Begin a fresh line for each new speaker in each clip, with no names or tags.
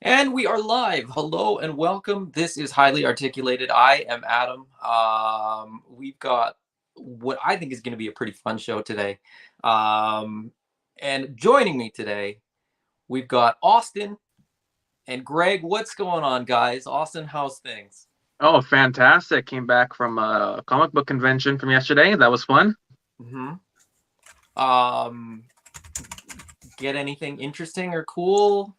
And we are live. Hello and welcome. This is Highly Articulated. I am Adam. We've got what I think is going to be a pretty fun show today. And joining me today, we've got Austin and Greg. What's going on, guys? Austin, how's things?
Oh, fantastic. Came back from a comic book convention from yesterday. That was fun.
Mm-hmm. Get anything interesting or cool?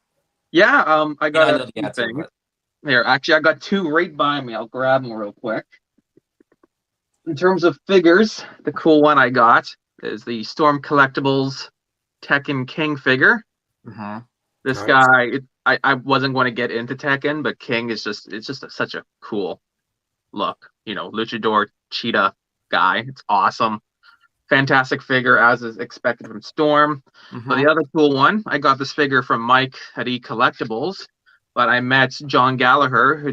Yeah, I got
I
a
know the
few
answer,
things.
but
Here, actually, I got two right by me. I'll grab them real quick. In terms of figures, the cool one I got is the Storm Collectibles Tekken King figure.
mm-hmm.
This
Nice.
guy, I wasn't going to get into Tekken, but King is such a cool look. Luchador cheetah guy. It's awesome. Fantastic figure, as is expected from Storm. But
Mm-hmm.
the other cool one, I got this figure from Mike at Collectibles. But I met John Gallagher, who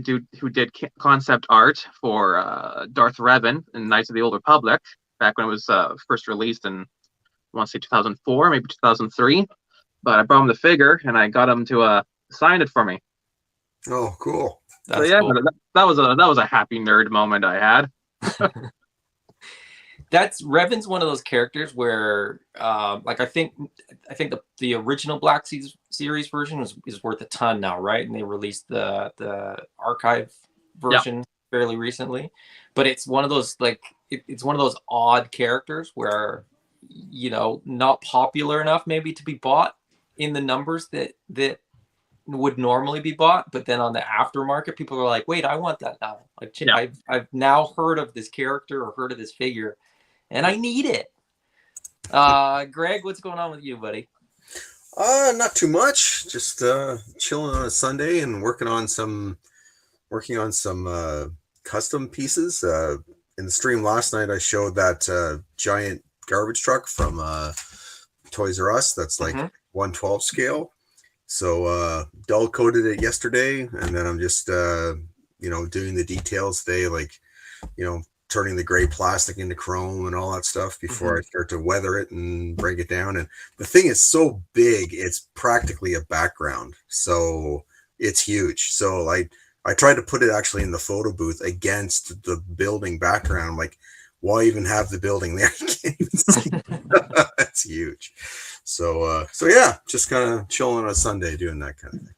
did concept art for Darth Revan in Knights of the Old Republic, back when it was first released in, I want to say 2004, maybe 2003. But I brought him the figure, and I got him to sign it for me.
Oh, cool.
So
That's
yeah,
cool.
that was a happy nerd moment I had.
That's Revan's one of those characters where, like I think the original Black Series version is worth a ton now, right? And they released the archive version fairly recently, but it's one of those it's one of those odd characters where not popular enough maybe to be bought in the numbers that would normally be bought, but then on the aftermarket, people are like, "Wait, I want that now." Like
Yeah.
I've now heard of this character or heard of this figure and I need it. Greg, what's going on with you, buddy?
Not too much. Just chilling on a Sunday and working on some custom pieces. In the stream last night, I showed that giant garbage truck from Toys R Us. That's like 1/12 scale. So dull coated it yesterday, and then I'm just doing the details today, like turning the gray plastic into chrome and all that stuff before I start to weather it and break it down. And the thing is so big, it's practically a background. So it's huge. So I tried to put it actually in the photo booth against the building background. I'm like, why even have the building there? You can't even see. That's huge. So yeah, just kind of chilling on a Sunday doing that kind of thing.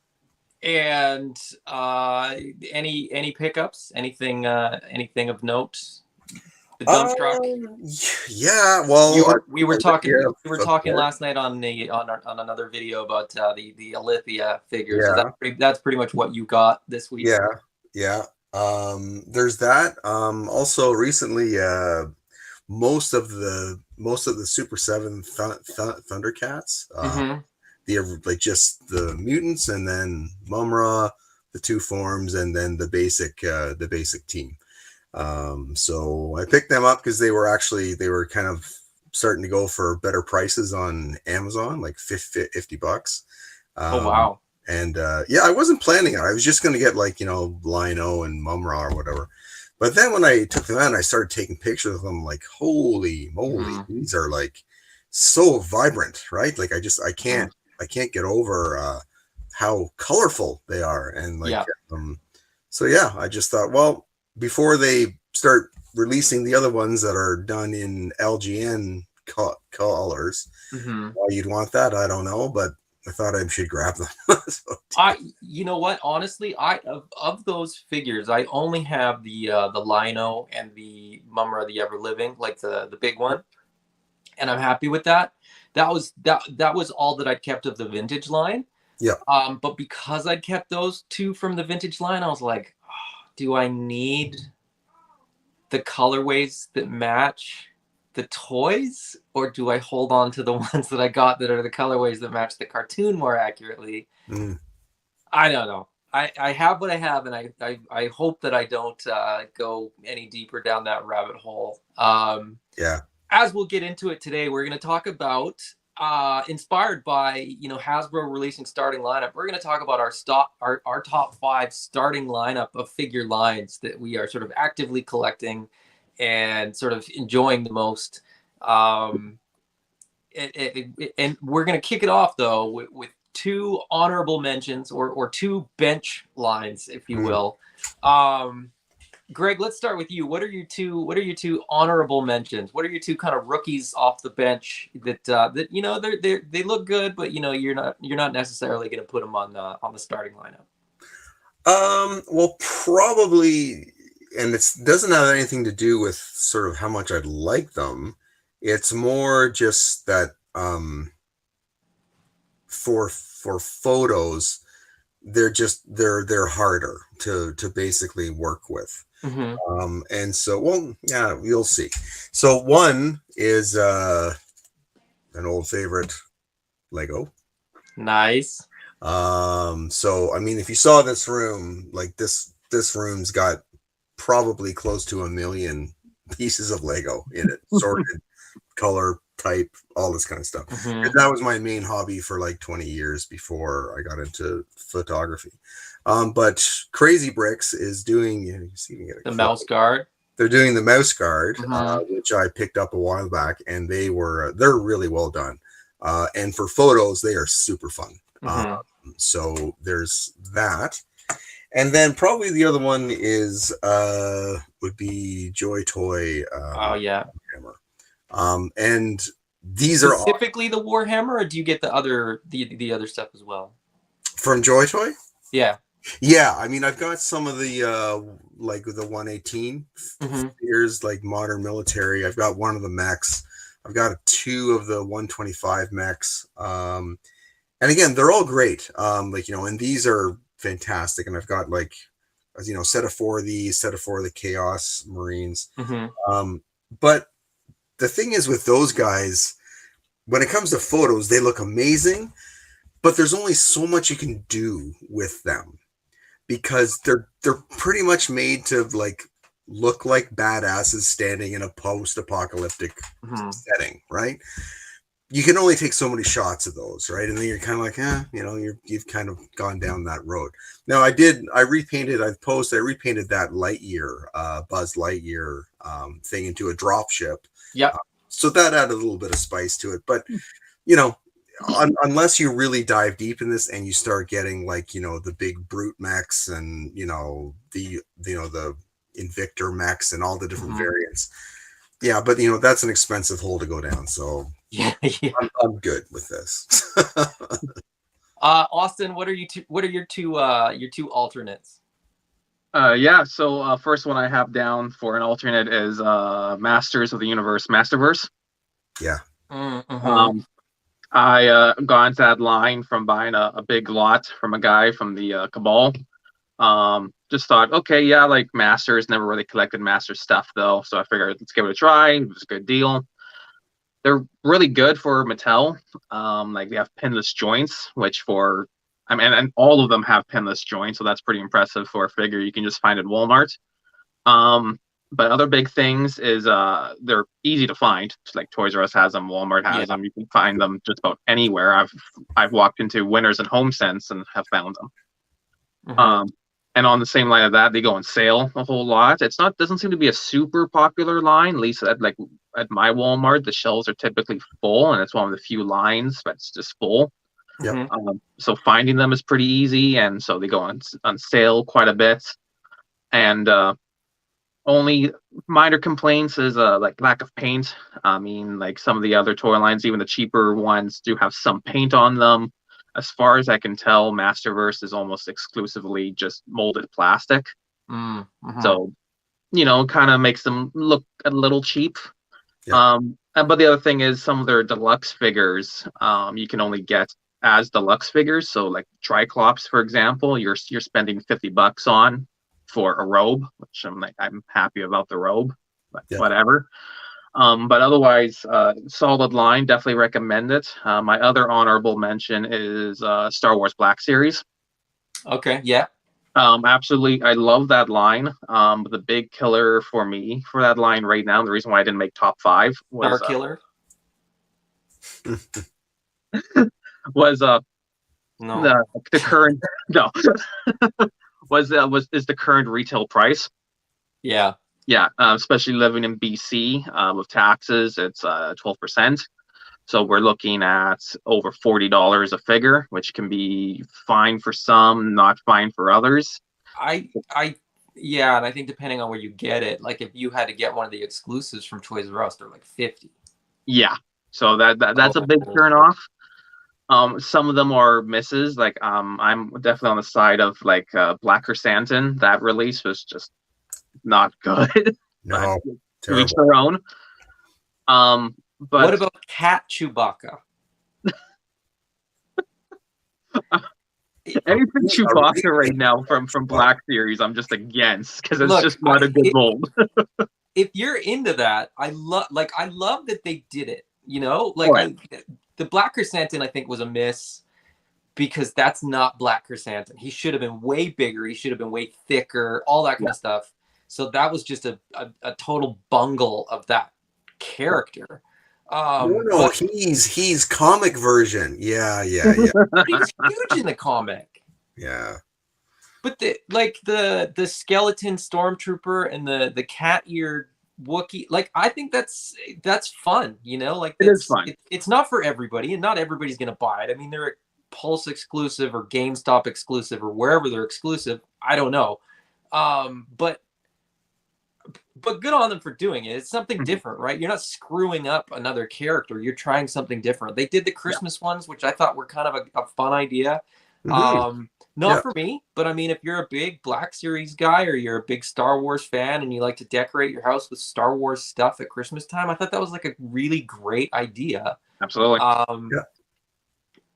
And any pickups? Anything of note? The dump truck.
Yeah. Well,
we were talking last night on another video about the Alithia figures.
Yeah.
So that's pretty much what you got this week.
Yeah. There's that. Also recently, most of the Super 7 Thundercats, the just the mutants, and then Mumra, the two forms, and then the basic team. So I picked them up because they were kind of starting to go for better prices on Amazon, like $50.
Oh wow.
And yeah, I wasn't planning it. I was just going to get Lino and Mumra or whatever. But then when I took them out and I started taking pictures of them, like, holy moly, these are like so vibrant, right? Like I can't get over how colorful they are. And so yeah, I just thought, well, before they start releasing the other ones that are done in LGN colors, why you'd want that, I don't know, but I thought I should grab them.
You know what? Honestly, of those figures, I only have the Lino and the Mumra, the Ever Living, like the big one, and I'm happy with that. That was all that I kept of the vintage line.
Yeah.
But because I kept those two from the vintage line, I was like, oh, do I need the colorways that match the toys, or do I hold on to the ones that I got that are the colorways that match the cartoon more accurately? I don't know. I have what I have, and I hope that I don't go any deeper down that rabbit hole.
Yeah.
As we'll get into it today, we're going to talk about, inspired by Hasbro releasing starting lineup. We're going to talk about our top 5 starting lineup of figure lines that we are sort of actively collecting and sort of enjoying the most. And we're going to kick it off though with two honorable mentions or two bench lines, if you will. Greg, let's start with you. What are your two honorable mentions? What are your two kind of rookies off the bench that they look good, but you're not necessarily going to put them on the starting lineup?
Well, probably, and it doesn't have anything to do with sort of how much I like them. It's more just that for photos, they're harder to basically work with. And so, well, yeah, you'll see. So one is an old favorite, Lego.
Nice.
So I mean, if you saw this room, like this room's got probably close to 1 million pieces of Lego in it, sorted, color, type, all this kind of stuff. And that was my main hobby for like 20 years before I got into photography. But Crazy Bricks is doing, you see me get
the mouse guard.
They're doing the mouse guard, which I picked up a while back, and they're really well done. And for photos, they are super fun. So there's that. And then probably the other one is would be Joy Toy. Hammer. And these are
specifically the Warhammer, or do you get the other stuff as well
from Joy Toy?
Yeah.
I mean, I've got some of the like the 118 figures, like modern military. I've got one of the mechs. I've got 2 of the 125 mechs. And again, they're all great. And these are fantastic. And I've got like, set of 4 of these, set of 4 of the Chaos Marines. But the thing is with those guys, when it comes to photos, they look amazing, but there's only so much you can do with them because they're pretty much made to like look like badasses standing in a post-apocalyptic setting, right? You can only take so many shots of those, right? And then you're kind of like, you've kind of gone down that road. Now I repainted that Lightyear, Buzz Lightyear thing into a drop ship.
Yeah.
So that added a little bit of spice to it. But, unless you really dive deep in this and you start getting like, the big brute mechs and, the Invictor mechs and all the different variants. Yeah, but that's an expensive hole to go down. So I'm good with this.
Austin, what are your two alternates?
So first one I have down for an alternate is Masters of the Universe Masterverse.
Yeah.
I got into that line from buying a big lot from a guy from the Cabal. Just thought, okay, yeah, like Masters, never really collected Masters stuff though, so I figured let's give it a try. It was a good deal. They're really good for Mattel. Like they have pinless joints, and all of them have pinless joints, so that's pretty impressive for a figure you can just find at Walmart. But other big things is they're easy to find. It's like Toys R Us has them, Walmart has them. You can find them just about anywhere. I've walked into Winners and HomeSense and have found them. And on the same line of that, they go on sale a whole lot. Doesn't seem to be a super popular line. At least at my Walmart, the shelves are typically full, and it's one of the few lines that's just full.
Yep.
So finding them is pretty easy, and so they go on sale quite a bit. And only minor complaints is like lack of paint. I mean, like some of the other toy lines, even the cheaper ones, do have some paint on them. As far as I can tell, Masterverse is almost exclusively just molded plastic. So, kind of makes them look a little cheap. Yeah. But the other thing is some of their deluxe figures, you can only get as deluxe figures. So like Triclops, for example, you're spending $50 on for a robe, which I'm happy about the robe, but whatever. But otherwise, solid line, definitely recommend it. My other honorable mention is Star Wars Black Series.
Okay, yeah.
Absolutely, I love that line. The big killer for me for that line right now, the reason why I didn't make top 5 was
Star Killer.
Was
no.
the current no is the current retail price. Yeah, especially living in BC with taxes, it's 12%. So we're looking at over $40 a figure, which can be fine for some, not fine for others.
Yeah, and I think depending on where you get it, like if you had to get one of the exclusives from Toys R Us, they're like 50.
Yeah, so that's a big turn off. Some of them are misses. Like I'm definitely on the side of like Black Chrysanthemum. That release was just not good.
No,
To each
terrible.
their own. But
What about Cat Chewbacca?
anything Chewbacca right now from Black Series, I'm just against because it's just not a good mold.
If you're into that, I love that they did it. You know, like the Black Chrysanthemum I think was a miss because that's not Black Chrysanthemum. He should have been way bigger. He should have been way thicker. All that kind of stuff. So that was just a total bungle of that character.
No, he's comic version. Yeah.
He's huge in the comic.
Yeah.
But the skeleton stormtrooper and the cat-eared Wookiee, like I think that's fun, you know, like
it is fun.
It's not for everybody, and not everybody's gonna buy it. I mean, they're a Pulse exclusive or GameStop exclusive or wherever they're exclusive. I don't know, but good on them for doing it. It's something different, right? You're not screwing up another character. You're trying something different. They did the Christmas ones, which I thought were kind of a fun idea. Not for me, but I mean, if you're a big Black Series guy or you're a big Star Wars fan and you like to decorate your house with Star Wars stuff at Christmas time, I thought that was like a really great idea.
Absolutely.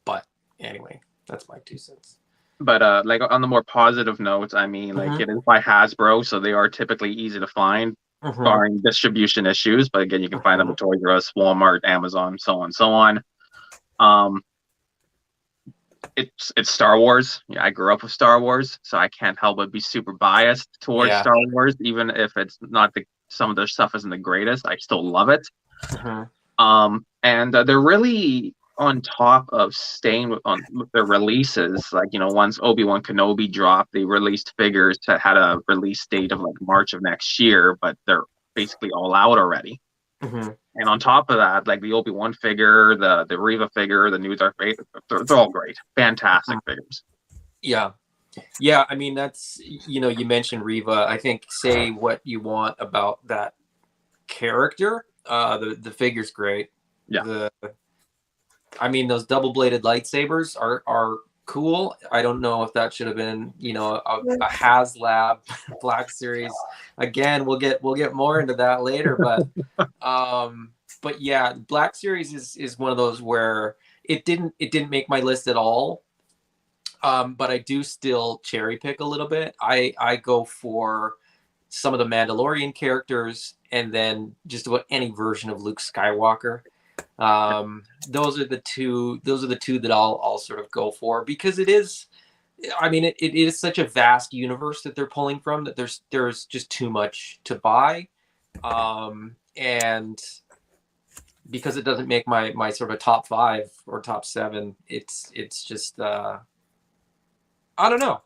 But anyway, that's my 2 cents.
But like on the more positive notes, I mean, like it is by Hasbro, so they are typically easy to find, barring distribution issues. But again, you can find them at Toys R Us, Walmart, Amazon, so on, so on. It's Star Wars. Yeah, I grew up with Star Wars, so I can't help but be super biased towards Star Wars, even if it's not some of their stuff isn't the greatest. I still love it. And they're really on top of staying with their releases. Like, you know, once Obi-Wan Kenobi dropped, they released figures that had a release date of like March of next year, but they're basically all out already. And on top of that, like the Obi-Wan figure, the Reva figure, the new Darth Vader, they're all great. Fantastic figures.
Yeah. I mean, that's, you know, you mentioned Reva. I think say what you want about that character. The figure's great.
Yeah.
I mean, those double-bladed lightsabers are cool. I don't know if that should have been, you know, a HasLab Black Series. Again, we'll get more into that later, but yeah, Black Series is one of those where it didn't make my list at all. But I do still cherry pick a little bit. I go for some of the Mandalorian characters and then just about any version of Luke Skywalker. Those are the two that I'll sort of go for, because it is, I mean, it is such a vast universe that they're pulling from that there's just too much to buy. And because it doesn't make my sort of top 5 or top 7, it's just, I don't know.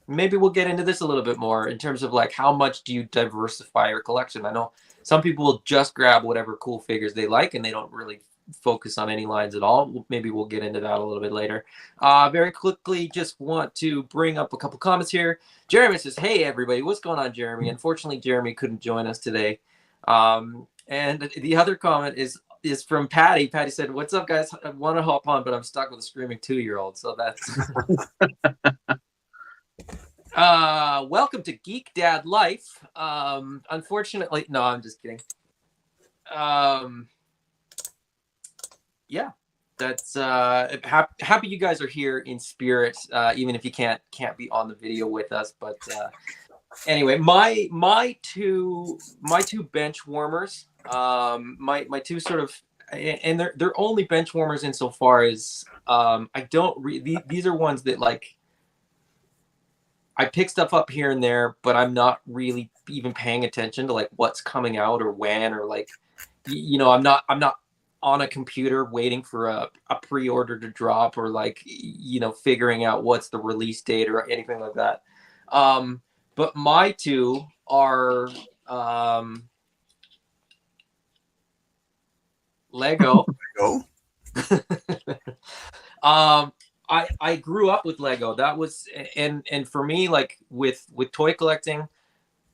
Maybe we'll get into this a little bit more in terms of like, how much do you diversify your collection? I know some people will just grab whatever cool figures they like and they don't really focus on any lines at all. Maybe we'll get into that a little bit later. Very quickly, just want to bring up a couple comments here. Jeremy says, hey everybody, what's going on, Jeremy? Unfortunately, Jeremy couldn't join us today. And the other comment is from Patty. Patty said, what's up guys? I want to hop on, but I'm stuck with a screaming 2-year-old. So that's welcome to Geek Dad Life. Unfortunately, no, I'm just kidding. Yeah, that's happy you guys are here in spirit, even if you can't be on the video with us. But anyway, my two bench warmers, my two sort of, and they're only bench warmers insofar as I don't these are ones that like I pick stuff up here and there, but I'm not really even paying attention to like what's coming out or when, or like, you know, I'm not on a computer waiting for a pre-order to drop, or like, you know, figuring out what's the release date or anything like that. But my two are Lego. I grew up with Lego. That was and for me, like with toy collecting,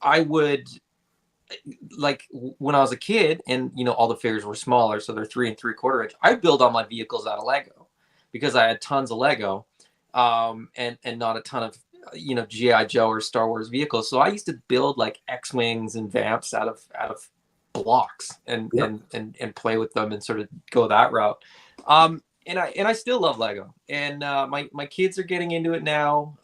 I would like when I was a kid, and all the figures were smaller, so they're 3 3/4 inch. I build all my vehicles out of Lego because I had tons of Lego, and not a ton of GI Joe or Star Wars vehicles. So I used to build like X-wings and Vamps out of blocks and play with them and sort of go that route. And I still love Lego, and my kids are getting into it now.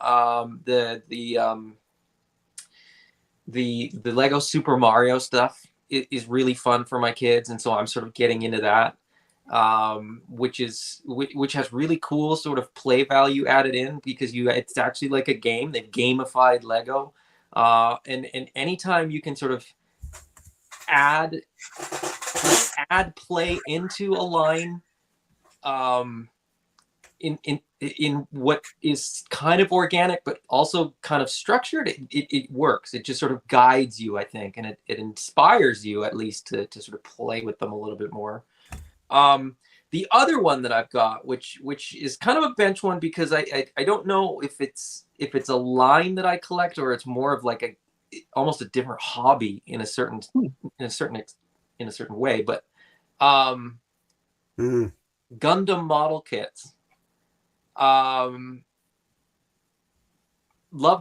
The Lego Super Mario stuff is really fun for my kids, and so I'm sort of getting into that, which has really cool sort of play value added in, because it's actually like a game. They've gamified Lego, and anytime you can sort of add play into a line, in what is kind of organic but also kind of structured, it works. It just sort of guides you, I think, and it inspires you at least to sort of play with them a little bit more. The other one that I've got, which is kind of a bench one, because I don't know if it's a line that I collect, or it's more of like almost a different hobby in a certain way, but Gundam model kits. Love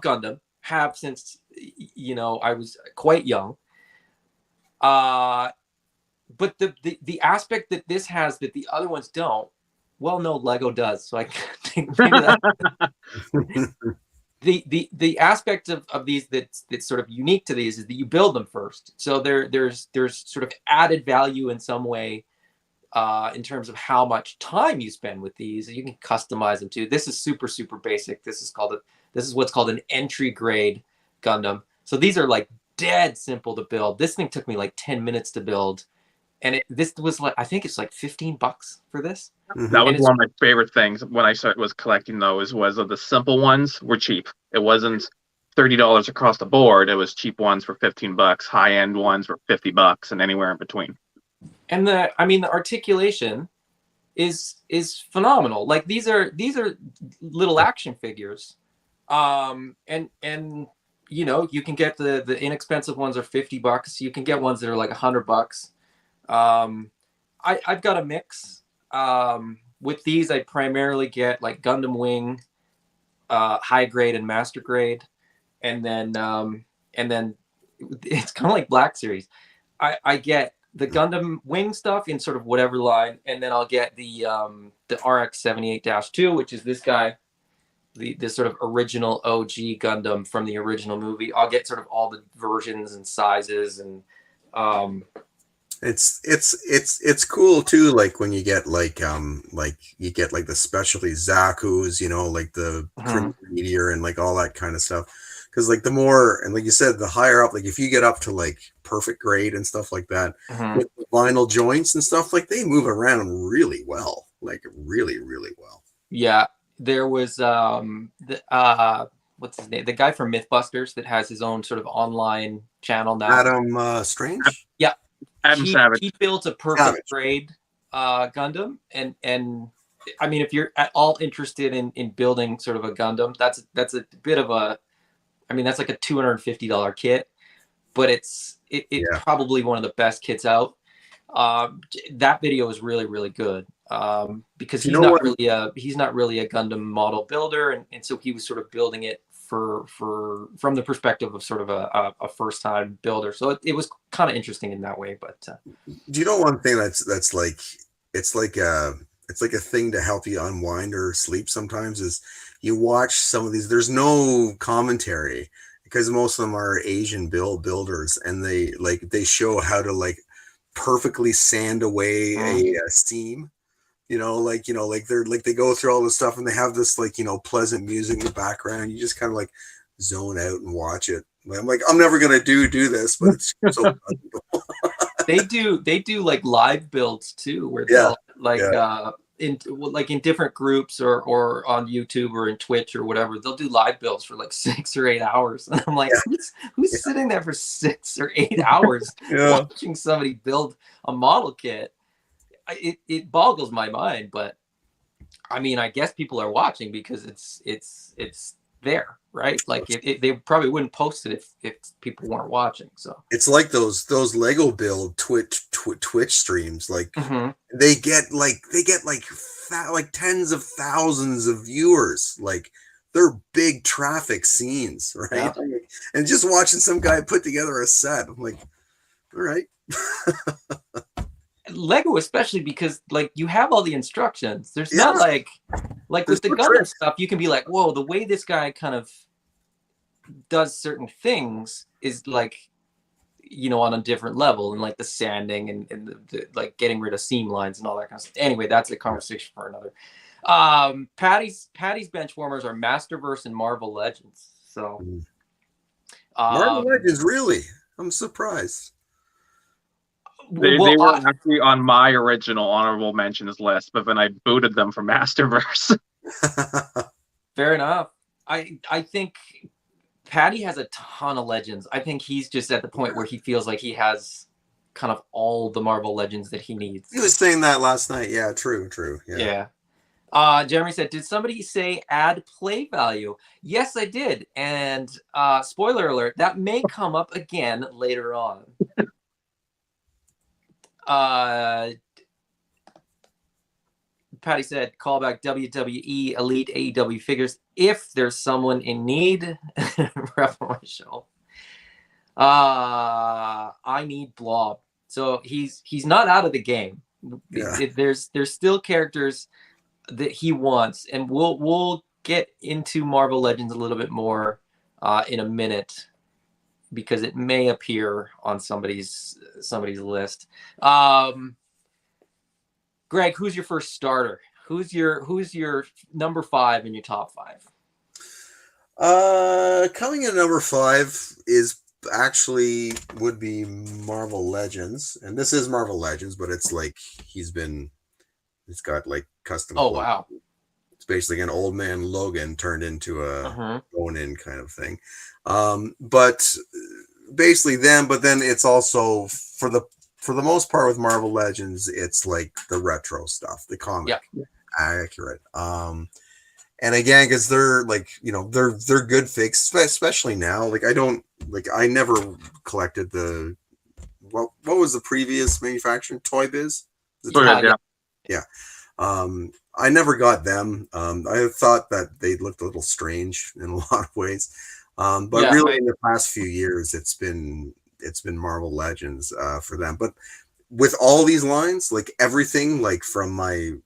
Gundam, have since I was quite young. But the aspect that this has that the other ones don't, well, no, Lego does. So I think maybe that the aspect of these that's sort of unique to these is that you build them first. So there's sort of added value in some way, in terms of how much time you spend with these. You can customize them too. This is super, super basic. This is what's called an entry grade Gundam. So these are like dead simple to build. This thing took me like 10 minutes to build. And this was like, I think it's like $15 for this.
That was one of my favorite things when I was collecting those, was the simple ones were cheap. It wasn't $30 across the board. It was cheap ones for $15. High end ones were $50, and anywhere in between.
And the articulation is phenomenal. Like these are little action figures, and you can get the inexpensive ones are $50. You can get ones that are like $100. I've got a mix. With these, I primarily get like Gundam Wing, high grade and master grade, and then it's kind of like Black Series. I get the Gundam Wing stuff in sort of whatever line, and then I'll get the RX-78-2, which is this guy, this sort of original OG Gundam from the original movie. I'll get sort of all the versions and sizes, and
it's cool too. Like when you get like you get like the specialty Zaku's, like the Meteor and like all that kind of stuff. Because like the more, and like you said, the higher up, like if you get up to like perfect grade and stuff like that, with the vinyl joints and stuff, like they move around really well, like really, really well.
Yeah, there was what's his name? The guy from Mythbusters that has his own sort of online channel now.
Adam Strange.
Yeah,
Adam Savage.
He built a perfect grade Gundam, and I mean, if you're at all interested in building sort of a Gundam, that's a bit of a, I mean, that's like a $250 kit, but it's probably one of the best kits out. That video is really, really good, because he's not really a Gundam model builder, and so he was sort of building it from the perspective of sort of a first time builder. So it was kind of interesting in that way. But
do you know one thing that's like it's like a thing to help you unwind or sleep sometimes, is you watch some of these, there's no commentary because most of them are Asian builders, and they show how to like perfectly sand away a seam, like they go through all this stuff, and they have this like pleasant music in the background. You just kind of like zone out and watch it. I'm like, I'm never gonna do this, but it's so
they do like live builds too, where they'll in different groups or on YouTube or in Twitch or whatever, they'll do live builds for like 6 or 8 hours, and I'm like, who's sitting there for 6 or 8 hours watching somebody build a model kit? it boggles my mind, but I mean, I guess people are watching because it's there, right? Like they probably wouldn't post it if people weren't watching. So
it's like those Lego build Twitch streams. Like they get like tens of thousands of viewers. Like they're big traffic scenes, right?
Yeah.
And just watching some guy put together a set, I'm like, all right.
Lego, especially because like you have all the instructions. There's not like with the Gundam stuff, you can be like, whoa, the way this guy kind of does certain things is like, you know, on a different level, and like the sanding and the like getting rid of seam lines and all that kind of stuff. Anyway, that's a conversation for another. Patty's bench warmers are Masterverse and Marvel Legends. So
Marvel Legends, really? I'm surprised.
They were actually on my original honorable mentions list, but then I booted them from Masterverse.
Fair enough. I think Patty has a ton of Legends. I think he's just at the point where he feels like he has kind of all the Marvel Legends that he needs.
He was saying that last night. Yeah, true.
Yeah. Jeremy said, did somebody say add play value? Yes, I did. And spoiler alert, that may come up again later on. Patty said, callback WWE Elite AEW figures if there's someone in need. Revelation. I need Blob. So he's not out of the game.
Yeah.
There's still characters that he wants, and we'll get into Marvel Legends a little bit more in a minute, because it may appear on somebody's list. Greg, who's your first starter? Who's your number 5 in your top 5?
Coming in number 5 is actually would be Marvel Legends, and this is Marvel Legends, but it's like he's got like custom.
Oh wow!
It's basically an old man Logan turned into a Ronin kind of thing. But basically them, but then it's also for the most part with Marvel Legends, it's like the retro stuff, the comic accurate. And again, because they're like, you know, they're good figs, especially now. Like I never collected what was the previous manufacturer? Toy Biz? Yeah. I never got them. I thought that they looked a little strange in a lot of ways. But really in the past few years, it's been Marvel Legends for them. But with all these lines, like everything, like from the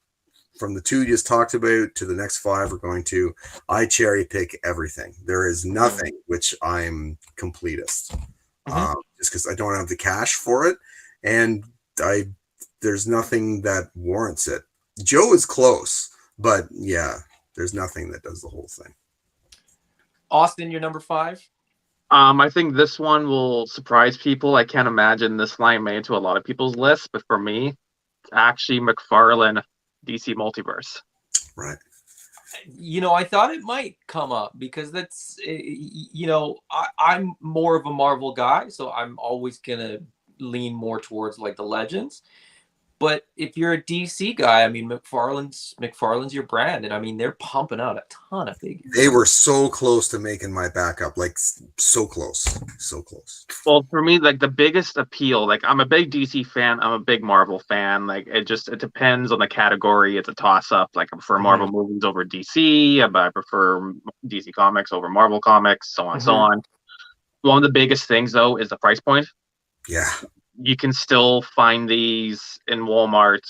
2 you just talked about to the next 5 we're going to, I cherry pick everything. There is nothing which I'm completist. Just because I don't have the cash for it, and there's nothing that warrants it. Joe is close, but yeah, there's nothing that does the whole thing.
Austin, your number 5?
I think this one will surprise people. I can't imagine this line made to a lot of people's lists, but for me, it's actually Mcfarland DC Multiverse.
Right.
You know, I thought it might come up because that's, you know, I'm more of a Marvel guy, so I'm always gonna lean more towards like the Legends. But if you're a DC guy, I mean, McFarlane's your brand, and I mean, they're pumping out a ton of figures.
They were so close to making my backup, like so close.
Well, for me, like the biggest appeal, like I'm a big DC fan, I'm a big Marvel fan. Like it depends on the category. It's a toss up. Like I prefer Marvel movies over DC, but I prefer DC comics over Marvel comics, so on and so on. One of the biggest things though is the price point.
Yeah.
You can still find these in Walmart,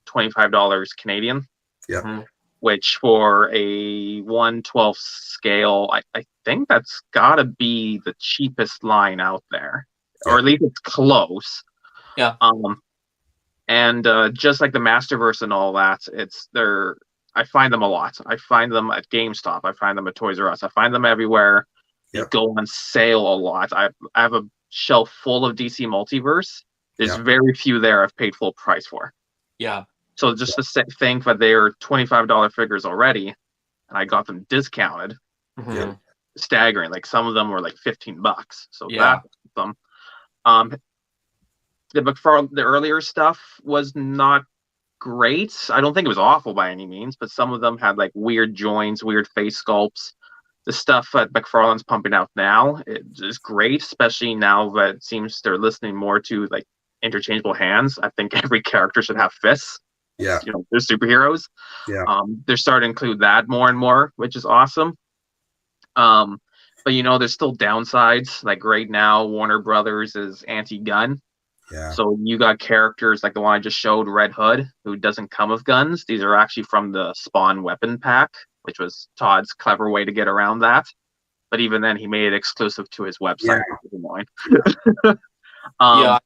$25 Canadian.
Yeah.
Which for a 1/12 scale, I think that's got to be the cheapest line out there, or at least it's close.
Yeah.
And just like the Masterverse and all that, I find them a lot. I find them at GameStop. I find them at Toys R Us. I find them everywhere. They go on sale a lot. I have a shelf full of DC Multiverse. There's very few there I've paid full price for.
Yeah.
So just to think that they're $25 figures already, and I got them discounted, staggering. Like some of them were like $15. So that's them. The earlier stuff was not great. I don't think it was awful by any means, but some of them had like weird joints, weird face sculpts. The stuff that McFarlane's pumping out now is great, especially now that it seems they're listening more to like interchangeable hands. I think every character should have fists.
Yeah.
You know, they're superheroes.
Yeah.
They're starting to include that more and more, which is awesome. But you know, there's still downsides. Like right now, Warner Brothers is anti-gun.
Yeah.
So you got characters like the one I just showed, Red Hood, who doesn't come with guns. These are actually from the Spawn weapon pack, which was Todd's clever way to get around that. But even then, he made it exclusive to his website.
Yeah.
Yeah,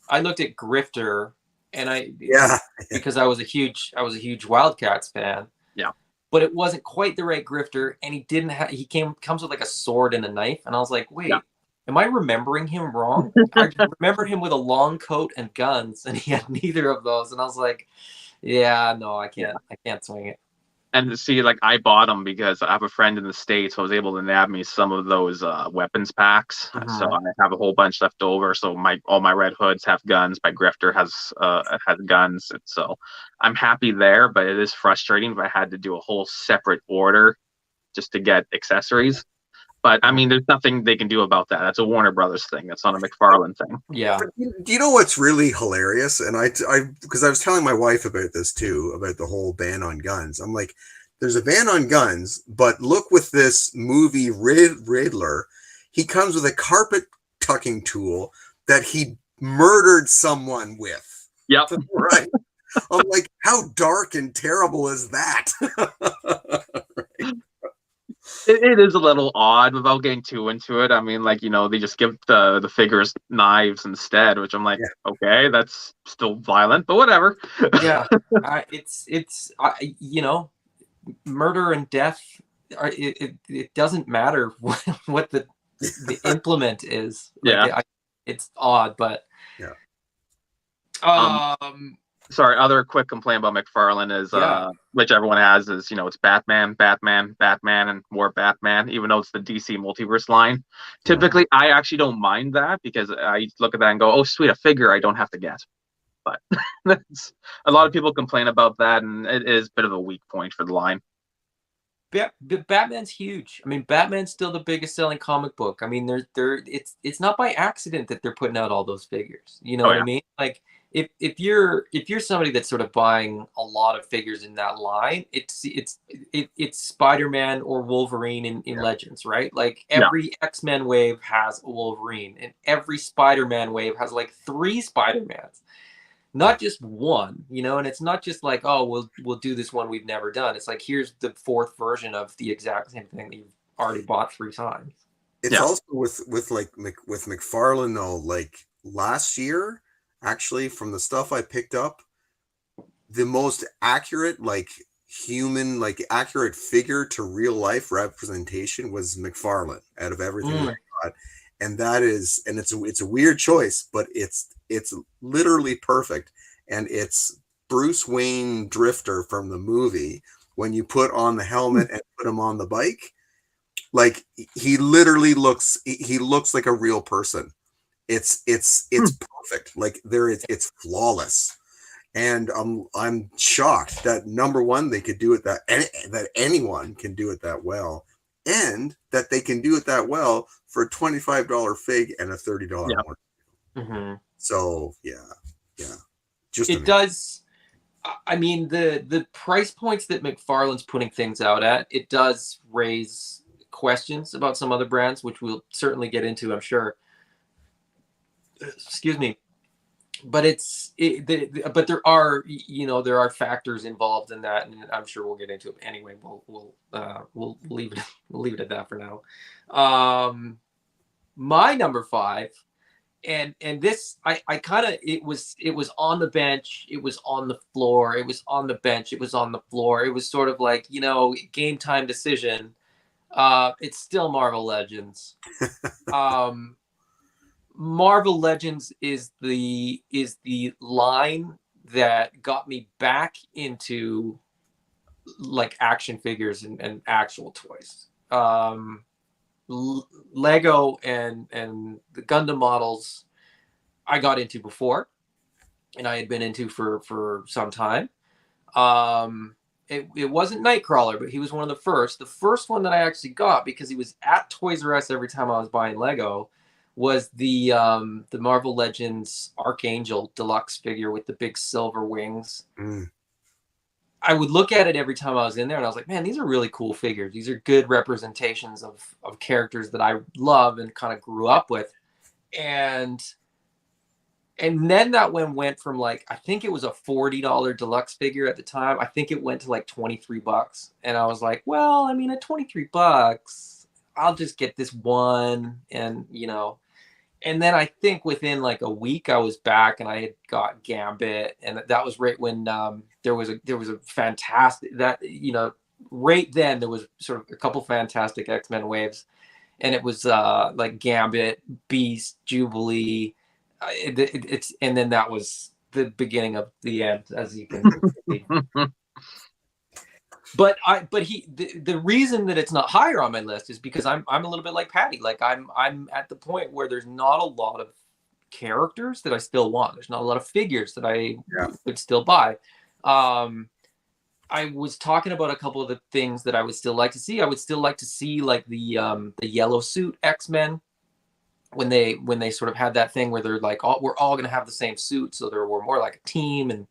I looked at Grifter, and
Yeah.
because I was a huge Wildcats fan.
Yeah.
But it wasn't quite the right Grifter, and he comes with like a sword and a knife, and I was like, wait, am I remembering him wrong? I remember him with a long coat and guns, and he had neither of those, and I was like, yeah, no, I can't swing it.
And to see, like, I bought them because I have a friend in the States who was able to nab me some of those weapons packs. So I have a whole bunch left over. So all my Red Hoods have guns. My Grifter has guns. And so I'm happy there, but it is frustrating if I had to do a whole separate order just to get accessories. But I mean, there's nothing they can do about that. That's a Warner Brothers thing. That's not a McFarlane thing.
Yeah.
Do you know what's really hilarious? And because I was telling my wife about this too, about the whole ban on guns. I'm like, there's a ban on guns, but look with this movie Riddler, he comes with a carpet tucking tool that he murdered someone with.
Yep.
Right. I'm like, how dark and terrible is that? Right.
It is a little odd without getting too into it. I mean, like, you know, they just give the figures knives instead, which I'm like, okay, that's still violent, but whatever.
Yeah, it's you know, murder and death. It doesn't matter what the implement is. Like, it's odd, but
Sorry, other quick complaint about McFarlane is, which everyone has, is, you know, it's Batman, and more Batman, even though it's the DC Multiverse line. Typically, I actually don't mind that because I look at that and go, oh, sweet, a figure I don't have to get. But a lot of people complain about that, and it is a bit of a weak point for the line.
Batman's huge. I mean, Batman's still the biggest selling comic book. I mean, it's not by accident that they're putting out all those figures. You know what I mean? Like, if you're somebody that's sort of buying a lot of figures in that line, it's Spider-Man or Wolverine in Legends, right? Like every X-Men wave has a Wolverine, and every Spider-Man wave has like 3 Spider-Mans, not just one, you know. And it's not just like, oh, we'll do this one we've never done. It's like, here's the 4th version of the exact same thing that you've already bought 3 times.
It's also with McFarlane though, like last year. Actually, from the stuff I picked up, the most accurate, like human, like accurate figure to real life representation was McFarlane out of everything I got. And that is, and it's a weird choice, but it's literally perfect. And it's Bruce Wayne Drifter from the movie. When you put on the helmet and put him on the bike, like he literally looks like a real person. It's perfect. Like it's flawless, and I'm shocked that number one, they could do it that anyone can do it that well, and that they can do it that well for a $25 fig and a $30 more.
Mm-hmm.
So yeah, just
it does. I mean, the price points that McFarlane's putting things out at, it does raise questions about some other brands, which we'll certainly get into, I'm sure. Excuse me, but but there are, you know, there are factors involved in that, and I'm sure we'll get into it anyway. We'll leave it at that for now. My number 5, and this I kind of, it was on the bench, it was on the floor, it was on the bench, it was on the floor. It was sort of like, you know, game time decision. It's still Marvel Legends. Marvel Legends is the line that got me back into like action figures and actual toys. Lego and the Gundam models I got into before, and I had been into for some time. It wasn't Nightcrawler, but he was one of the first. The first one that I actually got, because he was at Toys R Us every time I was buying Lego, was the Marvel Legends Archangel Deluxe figure with the big silver wings. I would look at it every time I was in there, and I was like, man, these are really cool figures. These are good representations of characters that I love and kind of grew up with. And then that one went from, like, I think it was a $40 deluxe figure at the time. I think it went to like $23. And I was like, well, I mean, at $23, I'll just get this one. And, you know, and then I think within like a week I was back and I had got Gambit. And that was right when there was a fantastic, that, you know, right then there was sort of a couple fantastic X-Men waves. And it was like Gambit, Beast, Jubilee. It's and then that was the beginning of the end, as you can see. But the reason that it's not higher on my list is because I'm a little bit like Patty. Like I'm at the point where there's not a lot of characters that I still want. There's not a lot of figures that I would still buy. I was talking about a couple of the things that I would still like to see. I would still like to see like the yellow suit X-Men. When they sort of had that thing where they're like, we're all going to have the same suit. So they were more like a team, and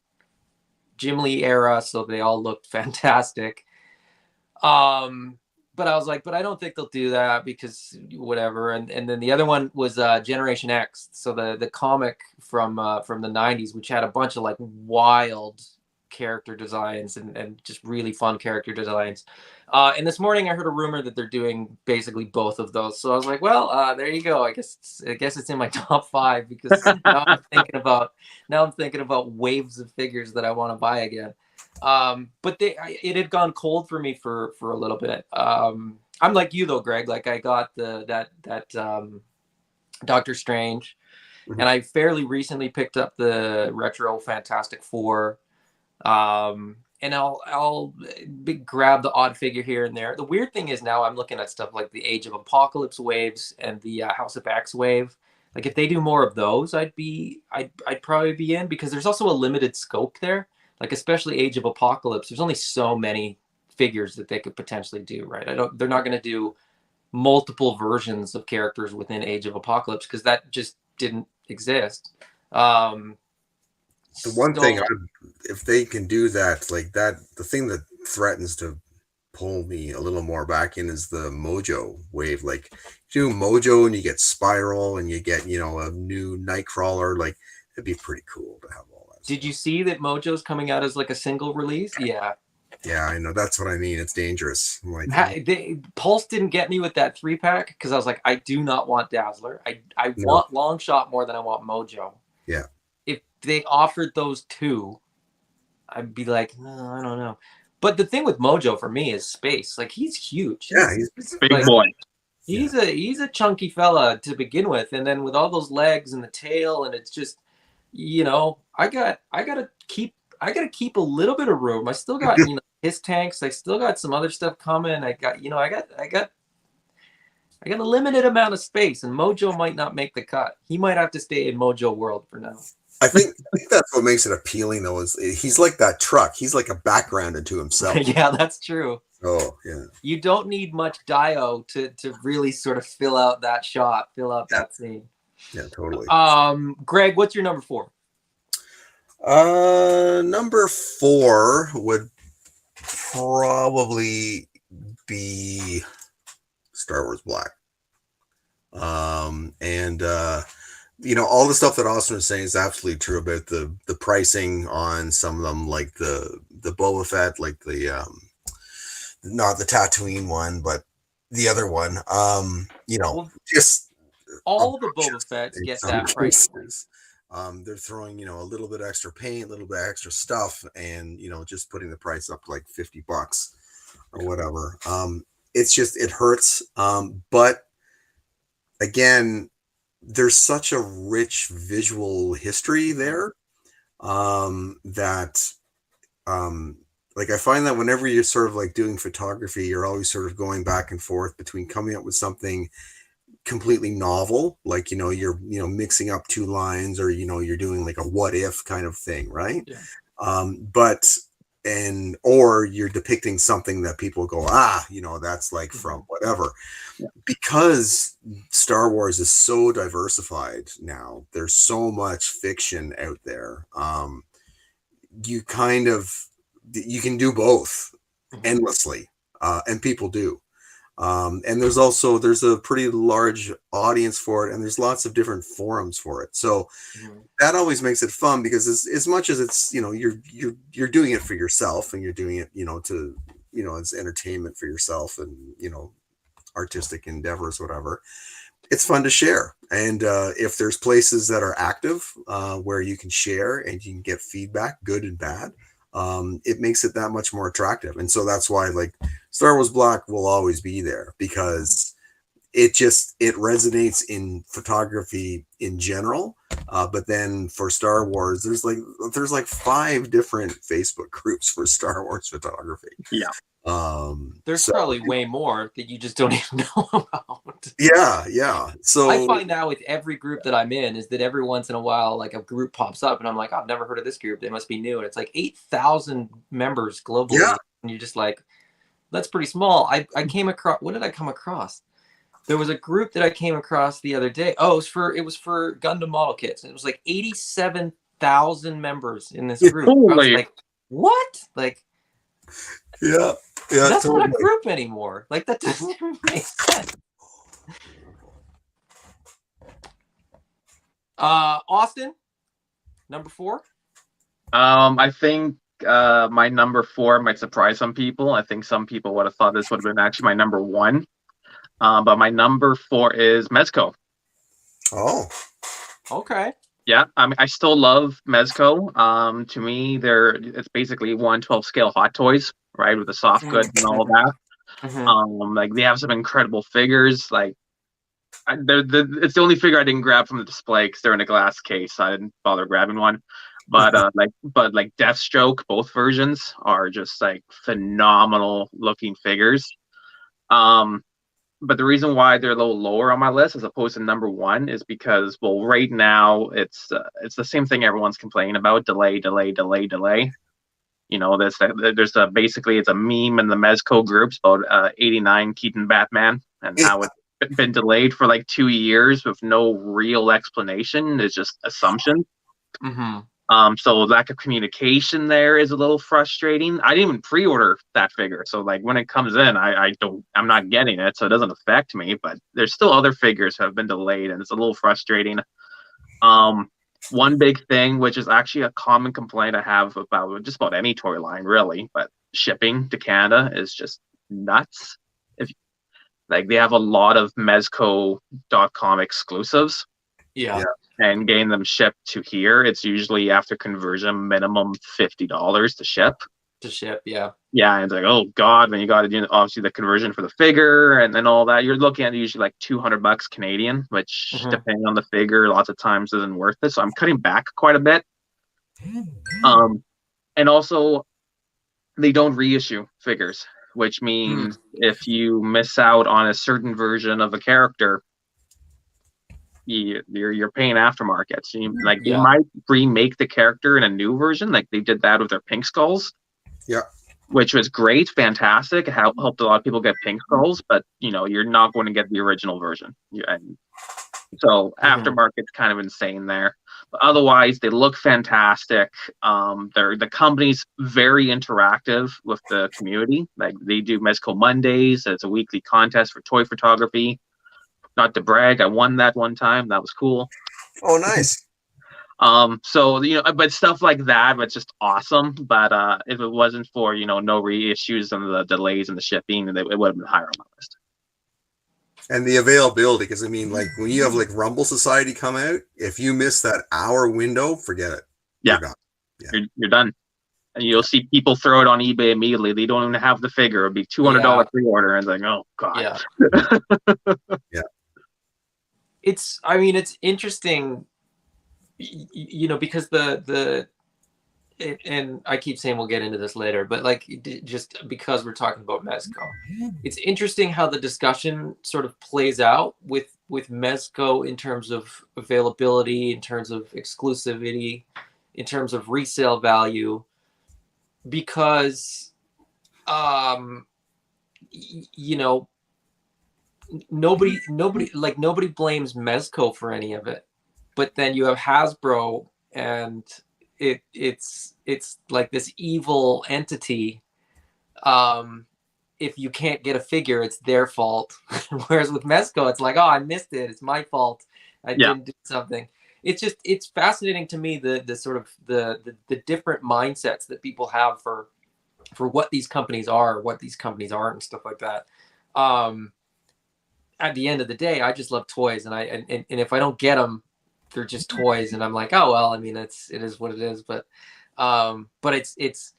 Jim Lee era. So they all looked fantastic. But I was like, but I don't think they'll do that because whatever. And then the other one was Generation X. So the comic from the 90s, which had a bunch of like wild character designs and just really fun character designs. And this morning I heard a rumor that they're doing basically both of those. So I was like, well, there you go. I guess it's in my top 5 because now I'm thinking about waves of figures that I want to buy again. But it had gone cold for me for a little bit. I'm like you though, Greg. Like I got that Doctor Strange, and I fairly recently picked up the retro Fantastic Four. And I'll grab the odd figure here and there. The weird thing is now I'm looking at stuff like the Age of Apocalypse waves and the House of X wave. Like if they do more of those, I'd probably be in, because there's also a limited scope there. Like especially Age of Apocalypse, there's only so many figures that they could potentially do, right? They're not going to do multiple versions of characters within Age of Apocalypse because that just didn't exist.
The one thing, if they can do that, like that, the thing that threatens to pull me a little more back in is the Mojo wave. Like, you do Mojo and you get Spiral and you get, you know, a new Nightcrawler. Like, it'd be pretty cool to have all that.
Did you see that Mojo's coming out as like a single release? Yeah.
Yeah, I know. That's what I mean. It's dangerous. I'm like,
Pulse didn't get me with that 3-pack because I was like, I do not want Dazzler. I want Long Shot more than I want Mojo.
Yeah.
If they offered those two, I'd be like, no, I don't know. But the thing with Mojo for me is space. Like he's huge.
Yeah, he's
big like, boy.
He's a chunky fella to begin with, and then with all those legs and the tail, and it's just, you know, I gotta keep a little bit of room. I still got his tanks. I still got some other stuff coming. I got a limited amount of space, and Mojo might not make the cut. He might have to stay in Mojo World for now.
I think that's what makes it appealing, though, is he's like that truck. He's like a background into himself.
Yeah, that's true.
Oh, yeah.
You don't need much Dio to really sort of fill out that shot, fill out that scene.
Yeah, totally.
Greg, what's your number 4?
Number 4 would probably be Star Wars Black. You know, all the stuff that Austin was saying is absolutely true about the pricing on some of them, like the Boba Fett, like the not the Tatooine one, but the other one. You know, just
all the Boba Fetts get that price.
They're throwing, you know, a little bit extra paint, a little bit extra stuff, and, you know, just putting the price up to like $50 or whatever. It's just, it hurts. But again, there's such a rich visual history there that like I find that whenever you're sort of like doing photography, you're always sort of going back and forth between coming up with something completely novel, like, you know, you're, you know, mixing up 2 lines, or, you know, you're doing like a what if kind of thing, right?
Yeah.
But and or you're depicting something that people go, that's like from whatever.
Yeah.
Because Star Wars is so diversified now, there's so much fiction out there. You can do both endlessly, and people do. And there's a pretty large audience for it, and there's lots of different forums for it. So that always makes it fun, because as much as it's, you're doing it for yourself, and you're doing it, to, it's entertainment for yourself, and, artistic endeavors, whatever. It's fun to share. And if there's places that are active, where you can share and you can get feedback, good and bad, it makes it that much more attractive. And so that's why, like, Star Wars Black will always be there, because it resonates in photography in general. But then for Star Wars, there's like 5 different Facebook groups for Star Wars photography.
Yeah.
There's probably way more that you just don't even know about.
Yeah. So
I find out with every group that I'm in is that every once in a while, like, a group pops up and I'm like, I've never heard of this group. They must be new. And it's like 8,000 members globally.
Yeah.
And you're just like, that's pretty small. I came across, what did I come across? There was a group that I came across the other day. Oh, it was for Gundam model kits. And it was like 87,000 members in this group. I was like, what? Like,
yeah,
that's
totally.
not a group anymore. Like, that doesn't even make sense. Austin, number 4.
I think my number 4 might surprise some people. I think some people would have thought this would have been actually my number 1. But my number 4 is Mezco.
Oh,
okay.
Yeah, I mean, I still love Mezco. To me, it's basically 1/12 scale Hot Toys, right, with the soft goods and all that. Like, they have some incredible figures. Like, it's the only figure I didn't grab from the display because they're in a glass case. So I didn't bother grabbing one. But like Deathstroke, both versions are just like phenomenal looking figures. But the reason why they're a little lower on my list as opposed to number 1 is because, well, right now it's the same thing everyone's complaining about: delay. There's basically it's a meme in the Mezco groups about 89 Keaton Batman and how it's been delayed for like 2 years with no real explanation. It's just assumption. So lack of communication there is a little frustrating. I didn't even pre-order that figure, so like when it comes in, I'm not getting it, so it doesn't affect me. But there's still other figures who have been delayed, and it's a little frustrating. One big thing, which is actually a common complaint I have about just about any toy line, really, but shipping to Canada is just nuts. They have a lot of Mezco.com exclusives.
Yeah.
And getting them shipped to here, it's usually after conversion minimum $50 to ship.
Yeah.
Yeah, and it's like, oh god, when you got to do obviously the conversion for the figure and then all that, you're looking at usually like $200 Canadian, which depending on the figure, lots of times isn't worth it. So I'm cutting back quite a bit. And also, they don't reissue figures, which means if you miss out on a certain version of a character, you're paying aftermarket. So you might remake the character in a new version, like they did that with their Pink Skulls.
Yeah,
which was great, fantastic. It helped a lot of people get Pink Skulls, but you're not going to get the original version. So aftermarket's kind of insane there. But otherwise, they look fantastic. The company's very interactive with the community. Like, they do Mezco Mondays. It's a weekly contest for toy photography. Not to brag, I won that one time. That was cool.
Oh, nice.
So but stuff like that, it's just awesome. But if it wasn't for no reissues and the delays and the shipping, it would have been higher on my list.
And the availability, because I mean, like, when you have like Rumble Society come out, if you miss that hour window, forget it.
Yeah, you're done. And you'll see people throw it on eBay immediately. They don't even have the figure. It'll be $200 pre-order, and it's like, oh god.
Yeah.
It's interesting, because and I keep saying we'll get into this later, but like, just because we're talking about Mezco, it's interesting how the discussion sort of plays out with Mezco in terms of availability, in terms of exclusivity, in terms of resale value. because you know, nobody blames Mezco for any of it, but then you have Hasbro, and it's like this evil entity. If you can't get a figure, it's their fault. Whereas with Mezco, it's like, oh, I missed it, it's my fault, I didn't do something. It's fascinating to me, the sort of the different mindsets that people have for what these companies are, what these companies aren't, and stuff like that. At the end of the day, I just love toys, and if I don't get them, they're just toys, and I'm like, oh well, I mean, it is what it is. But it's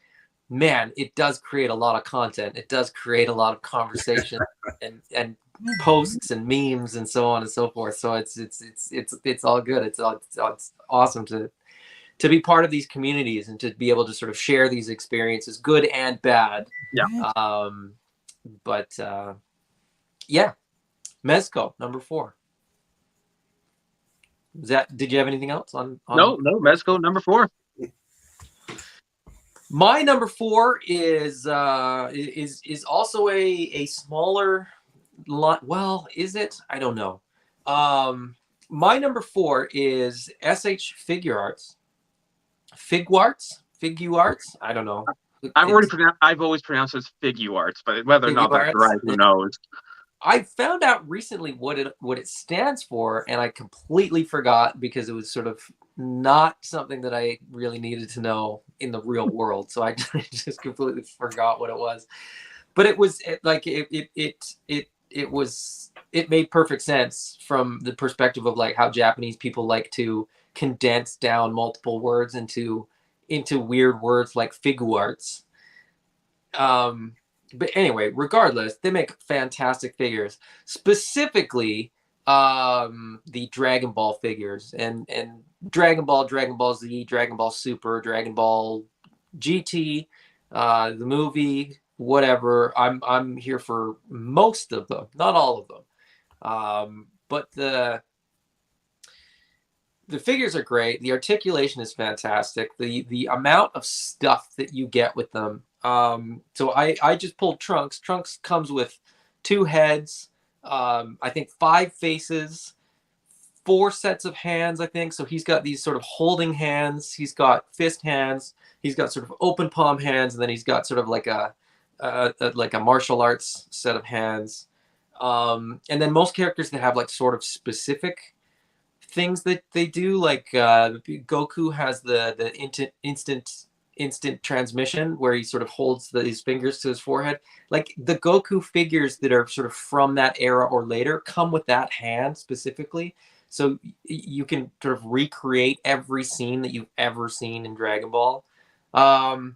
man, it does create a lot of content. It does create a lot of conversation and posts and memes and so on and so forth. So it's all good. It's awesome to be part of these communities and to be able to sort of share these experiences, good and bad.
Yeah.
Yeah, Mezco, number 4. Did you have anything else on?
No, Mezco, number 4.
My number 4 is also a smaller lot. Well, is it? I don't know. My number 4 is SH Figuarts. Figuarts? I don't know.
I've always pronounced it as Figuarts, but whether or not that's right, who knows?
I found out recently what it stands for, and I completely forgot because it was sort of not something that I really needed to know in the real world. So I just completely forgot what it was. But it was it made perfect sense from the perspective of like how Japanese people like to condense down multiple words into weird words like figuarts. But anyway, regardless, they make fantastic figures. Specifically, the Dragon Ball figures and Dragon Ball, Dragon Ball Z, Dragon Ball Super, Dragon Ball GT, the movie, whatever. I'm here for most of them, not all of them. But the figures are great. The articulation is fantastic. The amount of stuff that you get with them. So I just pulled Trunks. Trunks comes with 2 heads, I think 5 faces, 4 sets of hands, I think. So he's got these sort of holding hands. He's got fist hands. He's got sort of open palm hands, and then he's got sort of like a martial arts set of hands. And then most characters that have like sort of specific things that they do, like Goku has the instant transmission where he sort of holds his fingers to his forehead. Like the Goku figures that are sort of from that era or later come with that hand specifically. So you can sort of recreate every scene that you've ever seen in Dragon Ball. And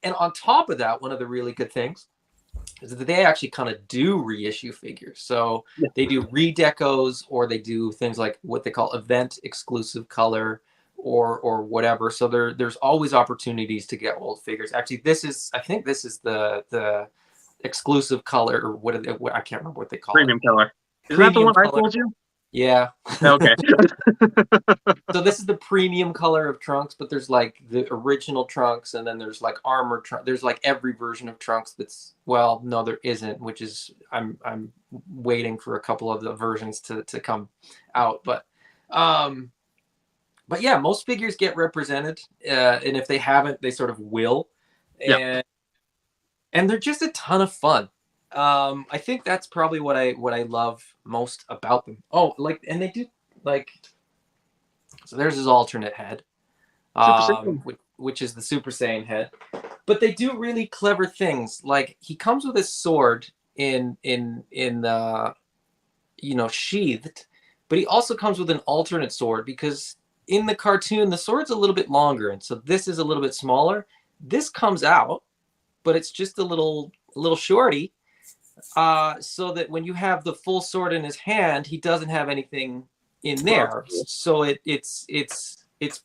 on top of that, one of the really good things is that they actually kind of do reissue figures. So they do redecos, or they do things like what they call event exclusive color, or whatever. So there's always opportunities to get old figures. Actually, I think this is the exclusive color, or what I can't remember what they call
Premium
it.
color. Is that the one I told you?
Yeah.
Okay.
So this is the premium color of Trunks, but there's like the original Trunks, and then there's like armored Trunks. There's like every version of Trunks that's, well, no, there isn't, which is I'm waiting for a couple of the versions to come out. But yeah, most figures get represented, and if they haven't, they sort of will. And they're just a ton of fun. I think that's probably what I love most about them. Oh, and they do so there's his alternate head, which is the Super Saiyan head. But they do really clever things. Like he comes with his sword in sheathed, but he also comes with an alternate sword, because in the cartoon the sword's a little bit longer, and so this is a little bit smaller. This comes out, but it's just a little shorty. So that when you have the full sword in his hand, he doesn't have anything in there. So it's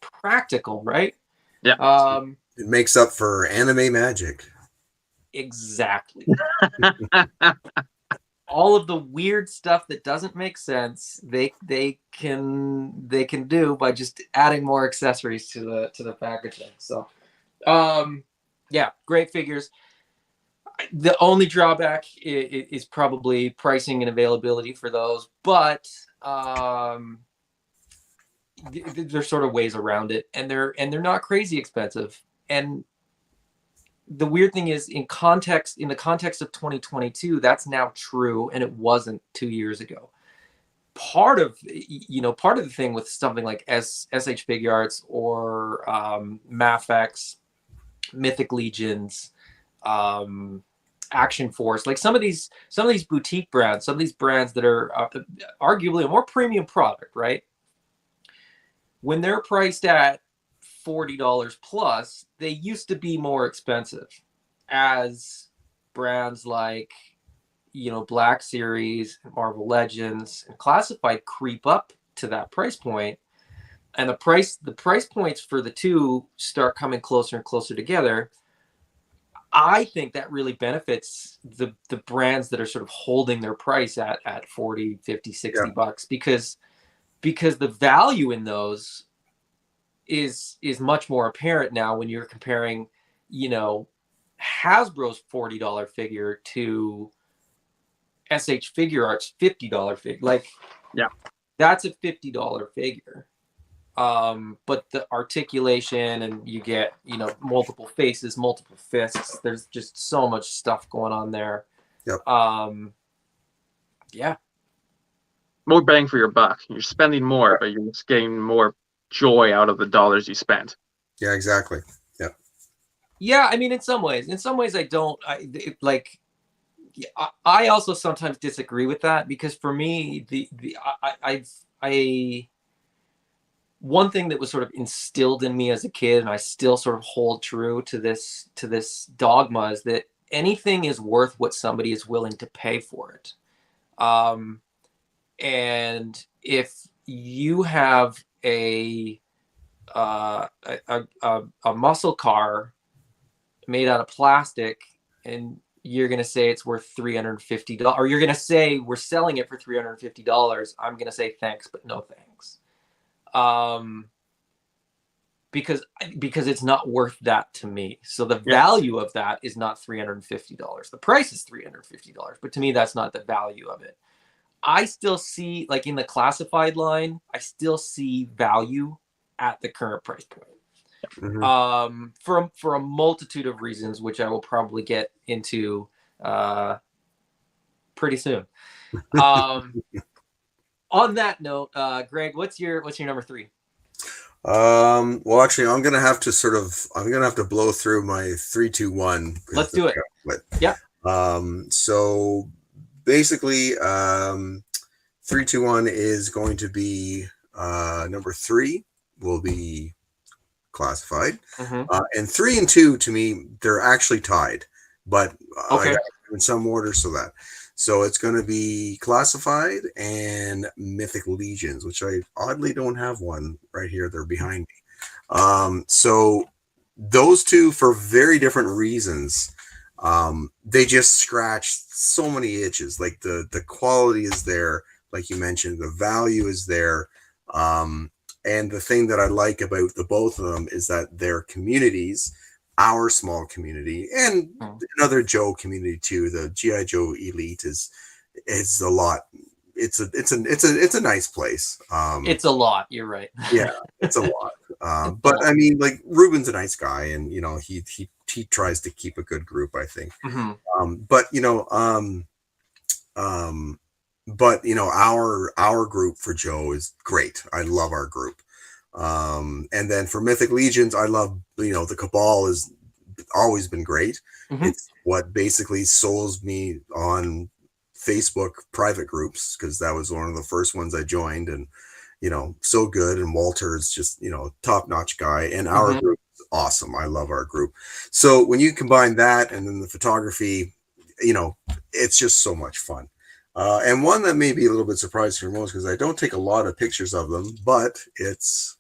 practical, right?
Yeah.
It makes up for anime magic.
Exactly. All of the weird stuff that doesn't make sense, they can do by just adding more accessories to the packaging. So Yeah, great figures. The only drawback is probably pricing and availability for those, but there's sort of ways around it, and they're not crazy expensive. And the weird thing is, in the context of 2022, that's now true, and it wasn't 2 years ago. Part of the thing with something like SH Figure Arts or Mafex, Mythic Legions, Action Force, like some of these boutique brands, some of these brands that are arguably a more premium product, right? When they're priced at $40 plus, they used to be more expensive. As brands like, Black Series, Marvel Legends, and Classified creep up to that price point, and the price points for the two start coming closer and closer together, I think that really benefits the brands that are sort of holding their price at 40, 50, 60 bucks, because the value in those is much more apparent now when you're comparing, Hasbro's $40 figure to SH Figure Arts $50 figure. Like,
yeah,
that's a $50 figure. But the articulation, and you get, multiple faces, multiple fists. There's just so much stuff going on there.
Yep.
Yeah.
More bang for your buck. You're spending more, but you're just getting more joy out of the dollars you spent.
Yeah, exactly. Yeah.
Yeah, I mean, in some ways I don't. I also sometimes disagree with that, because for me, one thing that was sort of instilled in me as a kid, and I still sort of hold true to this dogma, is that anything is worth what somebody is willing to pay for it. And if you have a muscle car made out of plastic, and you're going to say it's worth $350, or you're going to say we're selling it for $350, I'm going to say thanks, but no thanks. Because it's not worth that to me. So the value of that is not $350. The price is $350, but to me, that's not the value of it. I still see, like in the classified line, I still see value at the current price point. Mm-hmm. For a multitude of reasons, which I will probably get into pretty soon. On that note, Greg, what's your number 3?
Well, actually, I'm gonna have to blow through my 3, 2, 1.
Let's do it. Yeah.
So basically, 3, 2, 1 is going to be number 3 will be classified, and 3 and 2 to me, they're actually tied, but
okay.
I got in some order, so it's going to be classified and Mythic Legions, which I oddly don't have one right here. They're behind me. So those two, for very different reasons, they just scratch so many itches. Like the quality is there, like you mentioned, the value is there. And the thing that I like about the both of them is that their communities, our small community, and another Joe community too, the GI Joe Elite is a lot. It's a nice place.
It's a lot. You're right.
Yeah, it's a lot. But I mean, like, Ruben's a nice guy, and he tries to keep a good group, I think. But our group for Joe is great. I love our group. And then for Mythic Legions, I love, the Cabal has always been great. It's what basically souls me on Facebook private groups, because that was one of the first ones I joined, and so good. And Walter's just top-notch guy, and our group is awesome. I love our group. So when you combine that and then the photography, it's just so much fun. And one that may be a little bit surprising for most, because I don't take a lot of pictures of them, but it's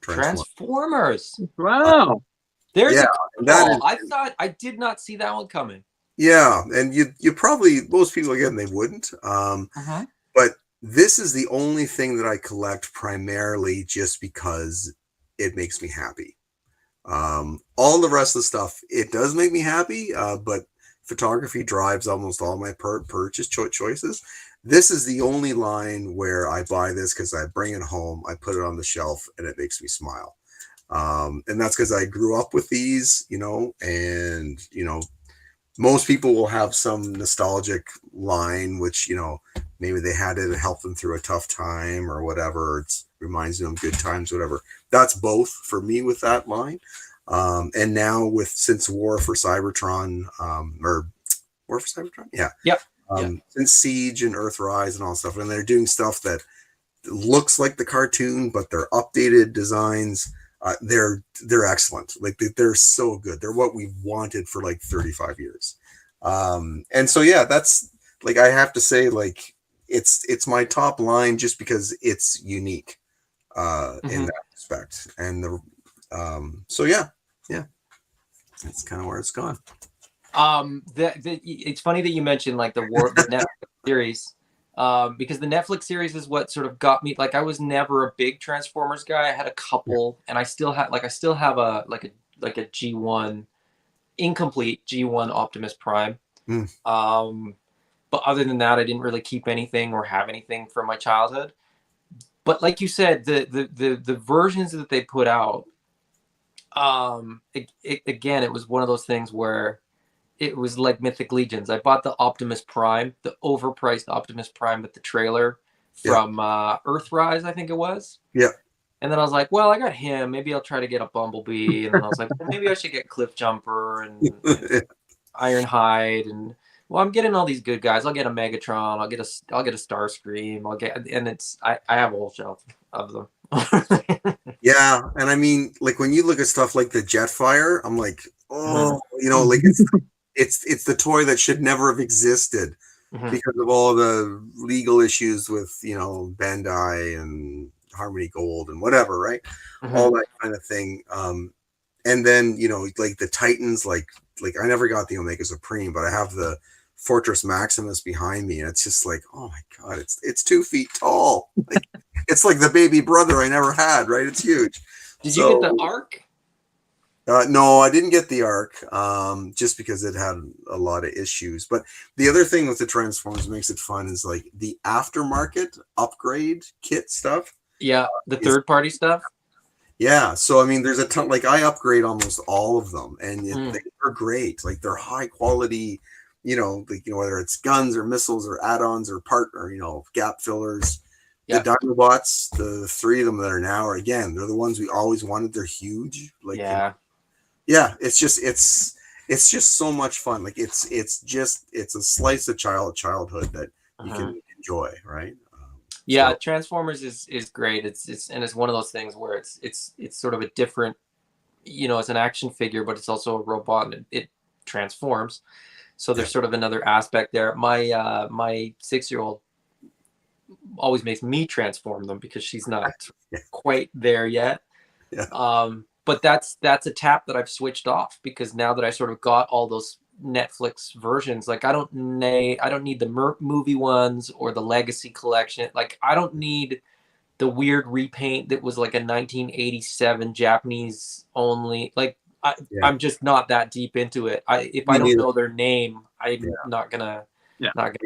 Transformers.
Wow.
There's I did not see that one coming.
Yeah, and you probably, most people, again, they wouldn't. But this is the only thing that I collect primarily just because it makes me happy. All the rest of the stuff, it does make me happy, but photography drives almost all my purchase choices. This is the only line where I buy this because I bring it home, I put it on the shelf, and it makes me smile. And that's because I grew up with these, and most people will have some nostalgic line, which maybe they had it help them through a tough time or whatever. It reminds them of good times, whatever. That's both for me with that line. And now since War for Cybertron, or War for Cybertron, yeah,
yep.
Since Siege and Earthrise and all stuff, and they're doing stuff that looks like the cartoon, but they're updated designs. They're excellent. Like they're so good. They're what we wanted for like 35 years. And so yeah, that's like, I have to say, like it's my top line just because it's unique in that respect. And so yeah, that's kind of where it's gone.
It's funny that you mentioned like the Netflix series. Because the Netflix series is what sort of got me. Like, I was never a big Transformers guy. I had a couple, and I still have a G1 incomplete G1 Optimus Prime. But other than that, I didn't really keep anything or have anything from my childhood. But like you said, the versions that they put out, again, it was one of those things where it was like Mythic Legions. I bought the Optimus Prime, the overpriced Optimus Prime with the trailer from Earthrise, I think it was.
Yeah.
And then I was like, well, I got him. Maybe I'll try to get a Bumblebee. And then I was like, well, maybe I should get Cliff Jumper and Ironhide. And well, I'm getting all these good guys. I'll get a Megatron. I'll get a Starscream. I have a whole shelf of them.
Yeah, and I mean, like when you look at stuff like the Jetfire, I'm like, oh, like it's the toy that should never have existed because of all the legal issues with Bandai and Harmony Gold and whatever, right? All that kind of thing. And then like the Titans, like I never got the Omega Supreme, but I have the Fortress Maximus behind me, and it's just like, oh my god, it's 2 feet tall. Like, it's like the baby brother I never had, right? It's huge.
Did you get the Arc?
No, I didn't get the Arc, just because it had a lot of issues. But the other thing with the Transformers makes it fun is like the aftermarket upgrade kit stuff.
Yeah, the third-party stuff.
Yeah, so I mean, there's a ton. Like I upgrade almost all of them, and they're great. Like they're high quality. Whether it's guns or missiles or add-ons or gap fillers. The Dinobots, the 3 of them that are now, they're the ones we always wanted. They're huge. Like it's just so much fun. Like it's a slice of childhood that you can enjoy, right?
Transformers is great. It's one of those things where it's sort of a different, it's an action figure, but it's also a robot and it transforms. So there's sort of another aspect there. My 6-year-old always makes me transform them because she's not quite there yet. But that's a tap that I've switched off, because now that I sort of got all those Netflix versions, like I don't need the movie ones or the Legacy collection. Like I don't need the weird repaint that was like a 1987 Japanese only. Like I'm just not that deep into it. If I don't know their name, I'm not gonna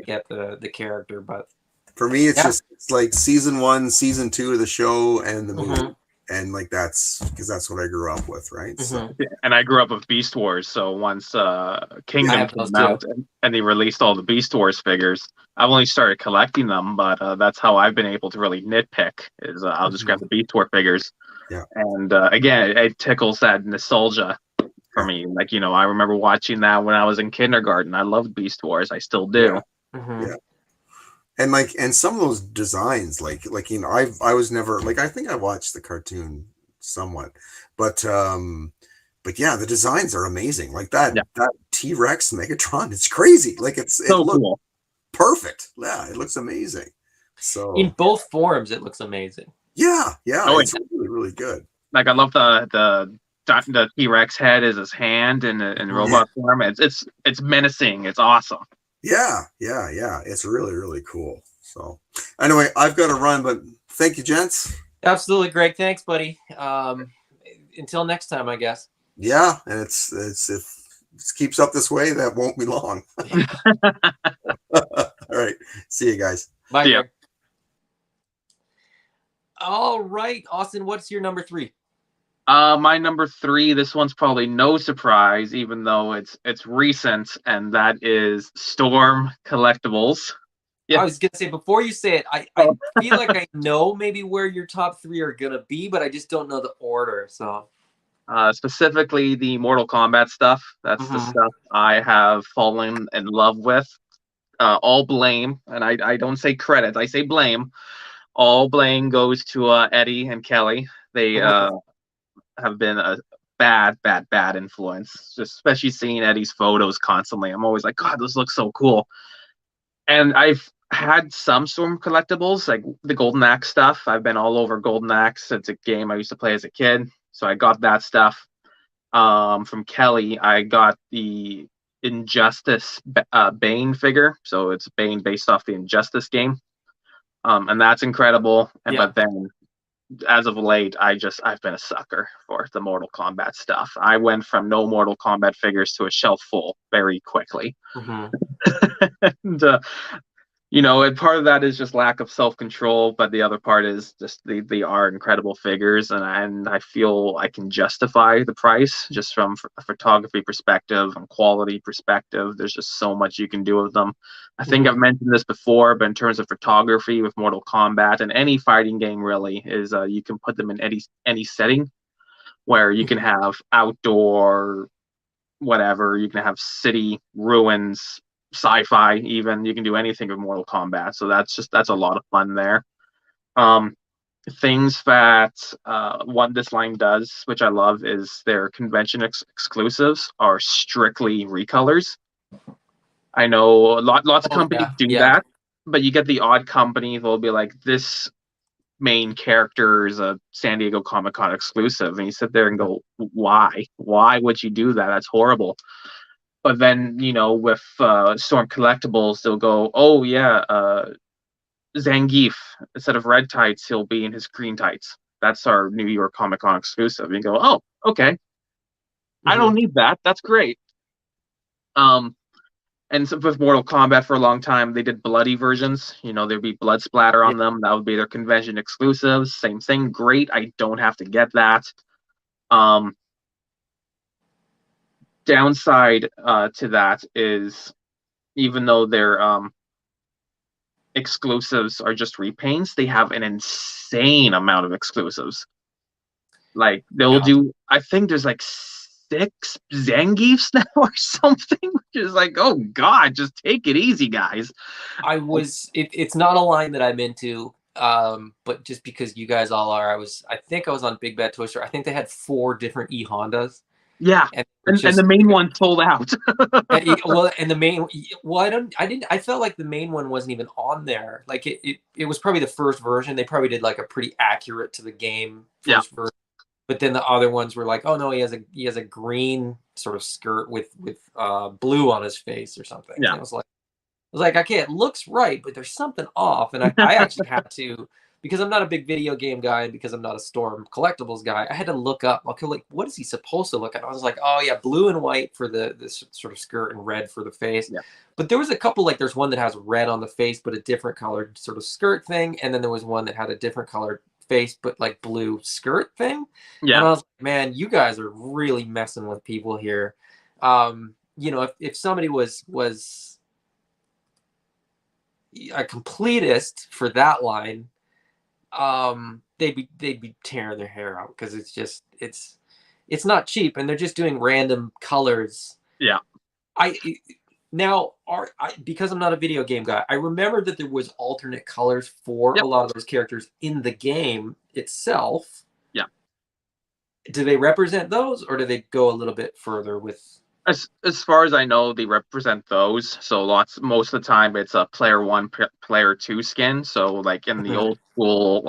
get the character. But
for me, it's like season 1, season 2 of the show and the movie, and like that's because that's what I grew up with, right? So.
And I grew up with Beast Wars, so once Kingdom came out and they released all the Beast Wars figures, I've only started collecting them, but that's how I've been able to really nitpick. Is I'll just grab the Beast Wars figures. Yeah. And again, it tickles that nostalgia for me. Like, I remember watching that when I was in kindergarten. I loved Beast Wars. I still do.
Yeah. And some of those designs, like I was never like, I think I watched the cartoon somewhat, but yeah, the designs are amazing. Like that T-Rex Megatron, it's crazy. Like it looks cool. Perfect. Yeah, it looks amazing. So
in both forms, it looks amazing.
Yeah, it's really, really good.
Like I love the T-Rex head is his hand in robot form. It's menacing. It's awesome.
Yeah. It's really, really cool. So anyway, I've got to run, but thank you, gents.
Absolutely, Greg. Thanks, buddy. Until next time, I guess.
Yeah, and it's if this keeps up this way, that won't be long. All right. See you guys.
Bye,
Yeah.
Greg. All right, Austin, what's your number 3?
My number 3, this one's probably no surprise, even though it's recent, and that is Storm Collectibles. Yeah.
I was gonna say, before you say it, I feel like I know maybe where your top 3 are gonna be, but I just don't know the order. So
Specifically the Mortal Kombat stuff. That's the stuff I have fallen in love with. All blame, and I don't say credit, I say blame. All blame goes to Eddie and Kelly. They have been a bad influence, just especially seeing Eddie's photos constantly. I'm always like, God, this looks so cool. And I've had some Storm collectibles, like the Golden Axe stuff. I've been all over Golden Axe. It's a game I used to play as a kid, so I got that stuff. From Kelly, I got the Injustice Bane figure, so it's Bane based off the Injustice game, and that's incredible. And
Yeah.
But then, as of late, I've been a sucker for the Mortal Kombat stuff. I went from no Mortal Kombat figures to a shelf full very quickly. And and part of that is just lack of self-control, but the other part is just they are incredible figures, and I feel I can justify the price just from a photography perspective and quality perspective. There's just so much you can do with them. I think I've mentioned this before, but in terms of photography with Mortal Kombat and any fighting game really is you can put them in any setting, where you can have outdoor, whatever, you can have city, ruins, sci-fi, even. You can do anything with Mortal Kombat, so that's a lot of fun there. Things that what this line does, which I love, is their convention exclusives are strictly recolors. I know lots of companies do that, but you get the odd company that'll be like, this main character is a San Diego Comic-Con exclusive, and you sit there and go, why would you do that? That's horrible. But then, with Storm Collectibles, they'll go, oh yeah, Zangief, instead of red tights, he'll be in his green tights. That's our New York Comic Con exclusive. And you go, oh, okay. I don't need that. That's great. And so with Mortal Kombat for a long time, they did bloody versions. There'd be blood splatter on them. That would be their convention exclusives. Same thing. Great. I don't have to get that. Downside to that is, even though their exclusives are just repaints, they have an insane amount of exclusives. Like they'll do, I think there's like 6 Zangiefs now or something, which is like, oh God, just take it easy, guys.
It's not a line that I'm into, but just because you guys all are, I think I was on Big Bad Toy Store. I think they had 4 different E-Hondas.
Yeah, and the main one sold out.
I felt like the main one wasn't even on there. Like it was probably the first version. They probably did like a pretty accurate to the game first version. But then the other ones were like, oh no, he has a green sort of skirt with blue on his face or something.
Yeah.
And I was like, okay, it looks right, but there's something off. And I actually had to, because I'm not a big video game guy and because I'm not a Storm Collectibles guy, I had to look up, okay, like, what is he supposed to look at? I was like, oh yeah, blue and white for this sort of skirt and red for the face.
Yeah.
But there was a couple, like there's one that has red on the face, but a different colored sort of skirt thing. And then there was one that had a different colored face, but like blue skirt thing.
Yeah.
And I was like, man, you guys are really messing with people here. If somebody was a completist for that line, they'd be tearing their hair out, because it's not cheap, and they're just doing random colors.
Yeah.
Because I'm not a video game guy, I remember that there was alternate colors for a lot of those characters in the game itself.
Yeah.
Do they represent those, or do they go a little bit further with?
As far as I know, they represent those. So most of the time, it's a player 1, player 2 skin. So like in the old school,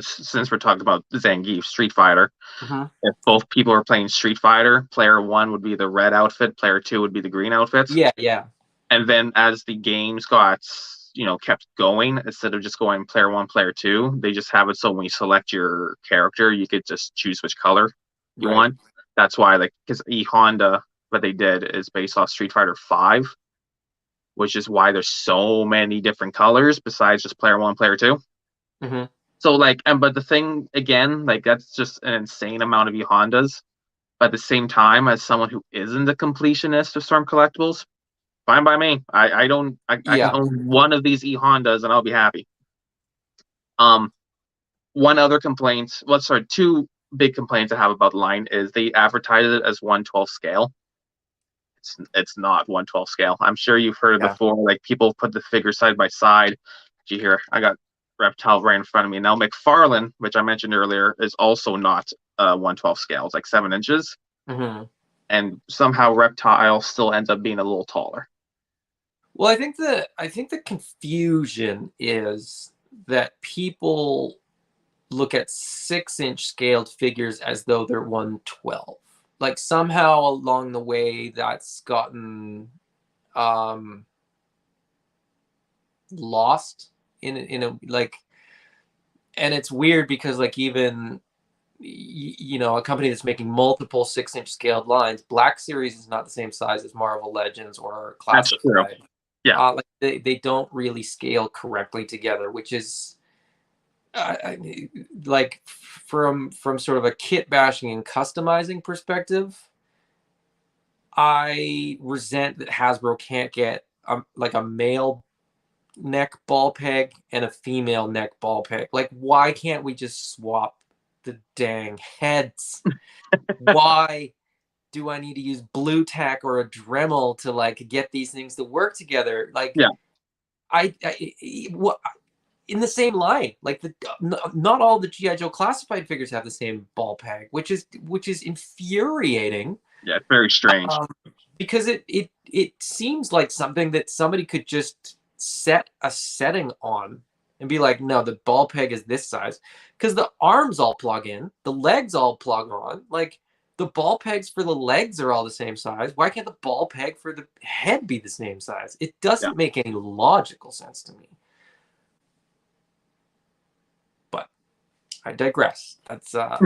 since we're talking about Zangief, Street Fighter, if both people are playing Street Fighter, player 1 would be the red outfit, player 2 would be the green outfits.
Yeah.
And then as the games got kept going, instead of just going player 1, player 2, they just have it so when you select your character, you could just choose which color you want. That's why, like, because Honda, what they did is based off Street Fighter V, which is why there's so many different colors besides just player 1, player 2.
Mm-hmm.
So like, but the thing again, like that's just an insane amount of Hondas. But at the same time, as someone who isn't a completionist of Storm Collectibles, fine by me. I can own one of these Hondas and I'll be happy. One other complaint, well, sorry, two big complaints I have about the line is they advertise it as 1/12 scale. It's not 1/12 scale. I'm sure you've heard it before. Like people put the figures side by side. Did you hear? I got Reptile right in front of me now. Mcfarland, which I mentioned earlier, is also not 1/12 scale. It's like 7 inches, and somehow Reptile still ends up being a little taller.
Well, I think the confusion is that people look at 6-inch scaled figures as though they're 1/12. Like somehow along the way that's gotten lost in a like, and it's weird because like even a company that's making multiple 6-inch scaled lines, Black Series is not the same size as Marvel Legends or Classified.
That's true. Yeah,
like they don't really scale correctly together, which is like from sort of a kit bashing and customizing perspective, I resent that Hasbro can't get like a male neck ball peg and a female neck ball peg. Like, why can't we just swap the dang heads? Why do I need to use blue tack or a Dremel to like get these things to work together? Like,
yeah,
in the same line, like not all the G.I. Joe classified figures have the same ball peg, which is infuriating.
Yeah, it's very strange.
Because it seems like something that somebody could just set a setting on and be like, no, the ball peg is this size, because the arms all plug in, the legs all plug on, like the ball pegs for the legs are all the same size. Why can't the ball peg for the head be the same size? It doesn't make any logical sense to me. But I digress. That's
so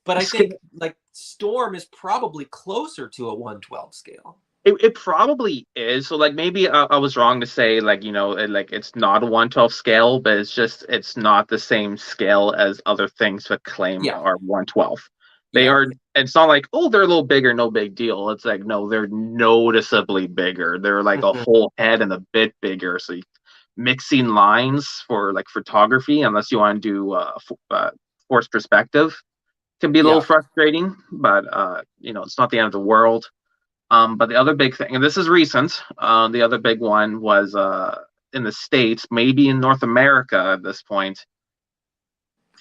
but I think like Storm is probably closer to a 1/12 scale.
It probably is. So like maybe I was wrong to say like like it's not a 1/12 scale, but it's not the same scale as other things that claim are 1/12. They are. It's not like, oh, they're a little bigger, no big deal. It's like, no, they're noticeably bigger. They're like a whole head and a bit bigger. So mixing lines for like photography, unless you want to do forced perspective, can be a little frustrating. But it's not the end of the world. But the other big thing, and this is recent, the other big one was in the States, maybe in North America at this point.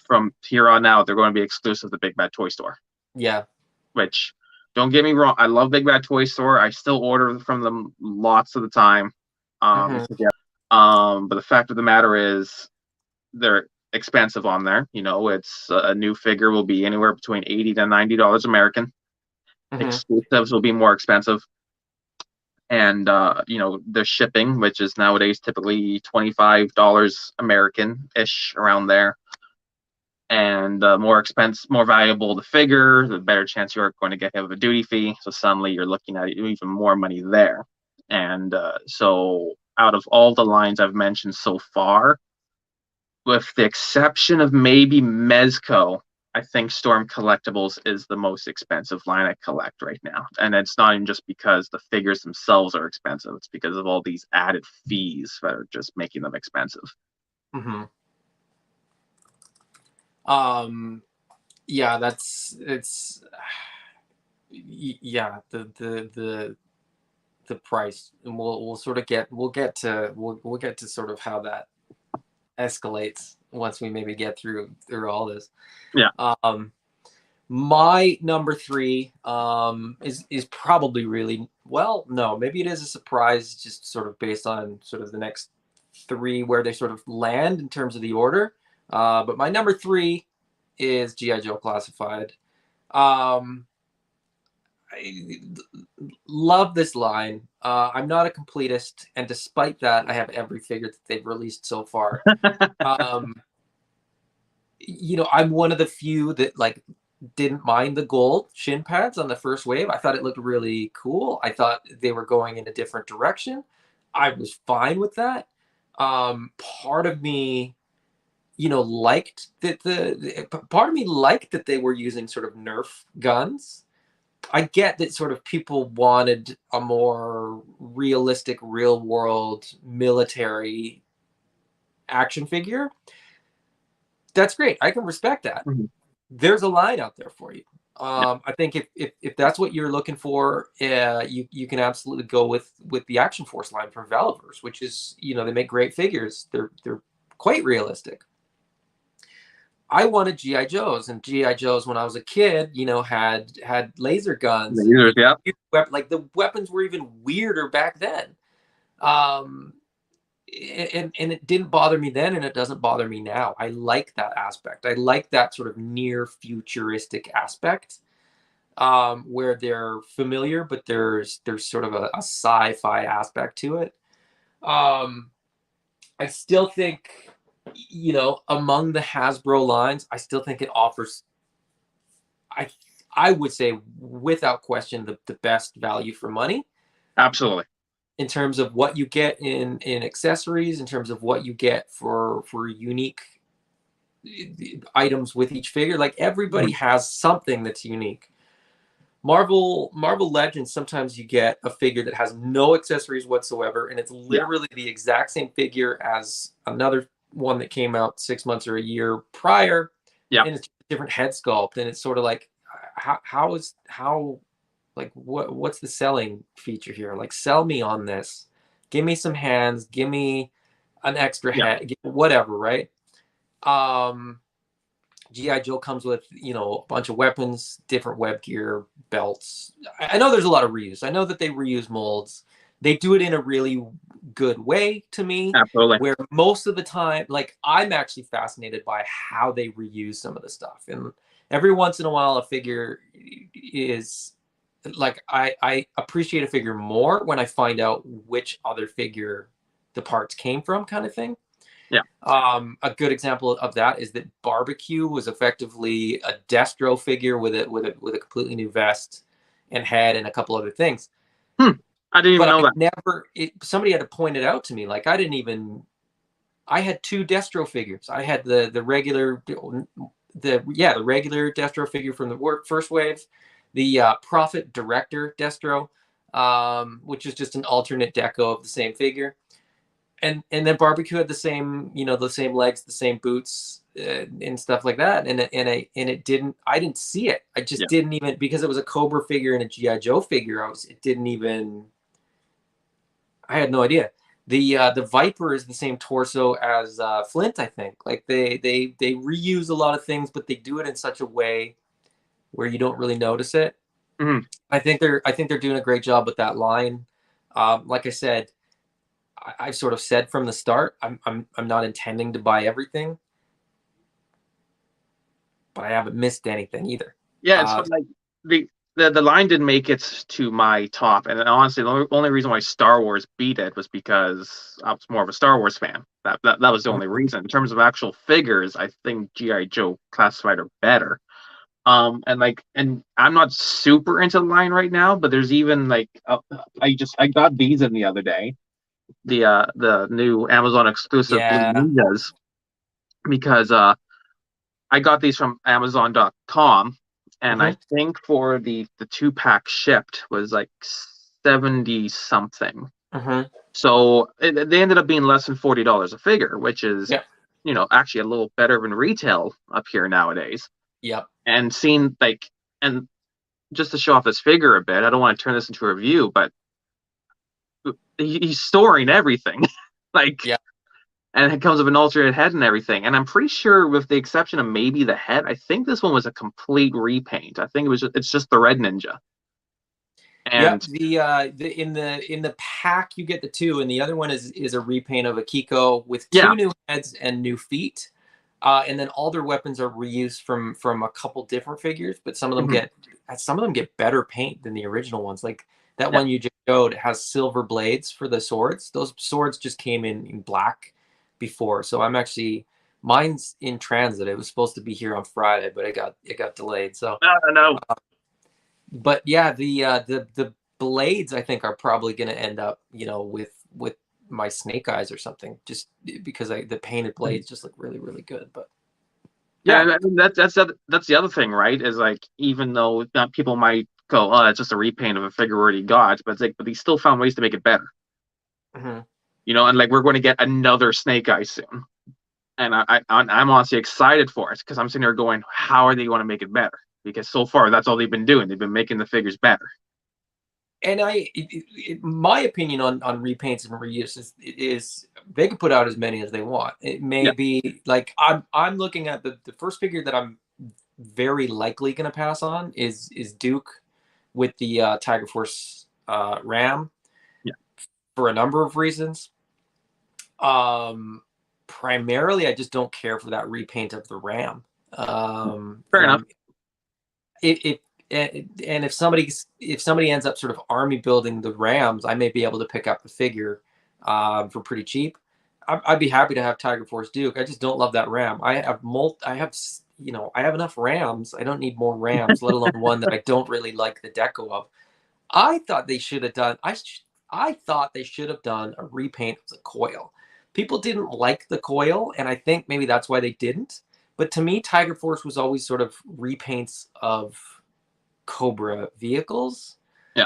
From here on out, they're going to be exclusive to Big Bad Toy Store.
Yeah.
Which, don't get me wrong, I love Big Bad Toy Store. I still order from them lots of the time. But the fact of the matter is, they're expensive on there. It's a new figure will be anywhere between $80 to $90 American. Exclusives will be more expensive, and the shipping, which is nowadays typically $25 American-ish, around there, and more valuable the figure, the better chance you're going to get hit with a duty fee. So suddenly you're looking at even more money there. And so out of all the lines I've mentioned so far, with the exception of maybe Mezco, I think Storm Collectibles is the most expensive line I collect right now. And it's not even just because the figures themselves are expensive. It's because of all these added fees that are just making them expensive.
Yeah, the price, and we'll get to sort of how that escalates once we maybe get through all this. My number 3 is probably really, well, no, maybe it is a surprise, just sort of based on sort of the next 3 where they sort of land in terms of the order. But my number 3 is G.I. Joe Classified. I love this line. I'm not a completist, and despite that, I have every figure that they've released so far. I'm one of the few that like didn't mind the gold shin pads on the first wave. I thought it looked really cool. I thought they were going in a different direction. I was fine with that. Part of me, liked that part of me liked that they were using sort of Nerf guns. I get that sort of people wanted a more realistic, real world military action figure. That's great. I can respect that.
Mm-hmm.
There's a line out there for you.
Yeah.
I think if that's what you're looking for, you can absolutely go with the Action Force line from Veliverse, which is, they make great figures. They're quite realistic. I wanted GI Joes, and GI Joes when I was a kid, had laser guns.
Lasers, yeah.
Like the weapons were even weirder back then. And it didn't bother me then, and it doesn't bother me now. I like that aspect. I like that sort of near futuristic aspect, where they're familiar, but there's sort of a sci-fi aspect to it. I still think, among the Hasbro lines, I still think it offers, I would say without question, the best value for money.
Absolutely.
In terms of what you get in accessories, in terms of what you get for unique items with each figure. Like everybody has something that's unique. Marvel Legends, sometimes you get a figure that has no accessories whatsoever, and it's literally the exact same figure as another one that came out 6 months or a year prior, and it's a different head sculpt, and it's sort of like, what's the selling feature here? Like, sell me on this. Give me some hands. Give me an extra head. Whatever, right? G.I. Joe comes with, a bunch of weapons, different web gear, belts. I know there's a lot of reuse. I know that they reuse molds. They do it in a really good way to me.
Absolutely.
Where most of the time, like, I'm actually fascinated by how they reuse some of the stuff. And every once in a while, a figure is... like, I appreciate a figure more when I find out which other figure the parts came from, kind of thing.
Yeah.
A good example of that is that Barbecue was effectively a Destro figure with a completely new vest and head and a couple other things.
I didn't even know that.
Somebody had to point it out to me. Like, I had two Destro figures. I had the regular Destro figure from the first wave, the Prophet Director Destro, which is just an alternate deco of the same figure. And then Barbecue had the same, the same legs, the same boots, and stuff like that. I didn't see it. I just didn't even, because it was a Cobra figure and a GI Joe figure. I had no idea. The Viper is the same torso as Flint, I think. Like they reuse a lot of things, but they do it in such a way where you don't really notice it.
Mm-hmm.
I think they're doing a great job with that line. Like I said, I've sort of said from the start, I'm not intending to buy everything, but I haven't missed anything either.
Yeah, it's like the line didn't make it to my top, and honestly, the only reason why Star Wars beat it was because I was more of a Star Wars fan. That was the only reason. In terms of actual figures, I think GI Joe classified are better. And I'm not super into the line right now, but there's even I got these in the other day. The new Amazon exclusive Blue Ninjas, because I got these from Amazon.com, and I think for the 2-pack shipped was like 70 something. So they ended up being less than $40 a figure, which is actually a little better than retail up here nowadays.
Yep.
And seeing and just to show off this figure a bit, I don't want to turn this into a review, but he's storing everything, and it comes with an alternate head and everything. And I'm pretty sure, with the exception of maybe the head, I think this one was a complete repaint. I think it's just the Red Ninja. And
in the pack you get the two, and the other one is a repaint of Akiko with two new heads and new feet. And then all their weapons are reused from a couple different figures, but some of them get better paint than the original ones. Like that one you just showed has silver blades for the swords. Those swords just came in black before, so I'm actually Mine's in transit. It was supposed to be here on Friday, but it got delayed. So
No.
but yeah, the blades I think are probably going to end up, with my Snake Eyes or something, just because the painted blades just look really, really good. But
yeah, I mean, that's the other thing, right? Is like, even though people might go, "Oh, it's just a repaint of a figure we already got," but it's like, but they still found ways to make it better.
mm-hmm.
And like, we're going to get another Snake Eye soon, and I'm honestly excited for it, because I'm sitting here going, how are they going to make it better? Because so far that's all they've been doing. They've been making the figures better.
And my opinion on repaints and reuse is they can put out as many as they want. It may be like I'm looking at the first figure that I'm very likely going to pass on is Duke with the Tiger Force Ram.
Yeah.
For a number of reasons. Primarily, I just don't care for that repaint of the Ram.
Fair enough.
If somebody ends up sort of army building the Rams, I may be able to pick up the figure for pretty cheap. I'd be happy to have Tiger Force Duke. I just don't love that Ram. I have enough Rams. I don't need more Rams, let alone one that I don't really like the deco of. I thought they should have done. I thought they should have done a repaint of the coil. People didn't like the coil, and I think maybe that's why they didn't. But to me, Tiger Force was always sort of repaints of Cobra vehicles.
Yeah.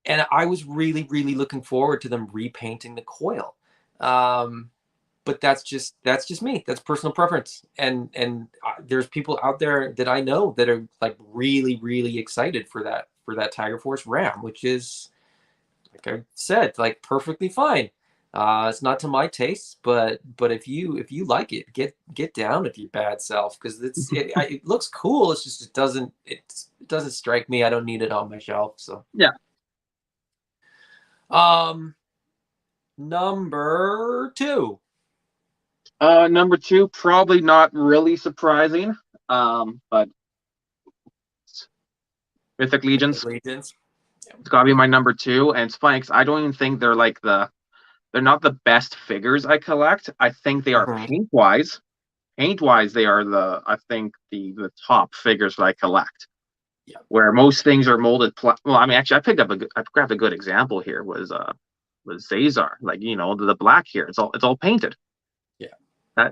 And I was really, really looking forward to them repainting the coil. But that's just me. That's personal preference. And there's people out there that I know that are like really, really excited for that Tiger Force Ram, which is, like I said, like perfectly fine. It's not to my taste, but if you like it, get down with your bad self, because it looks cool. It's just it doesn't strike me. I don't need it on my shelf. So
yeah.
Number two.
Number two, probably not really surprising, but Mythic Legions.
Legions.
It's got to be my number two, and it's funny because I don't even think they're they're not the best figures I collect. I think they are paint-wise. Paint-wise, they are I think the top figures that I collect.
Yeah.
Where most things are molded. Well, I mean, actually, I grabbed a good example here. Was Zazar, like, the black here? It's all painted.
Yeah.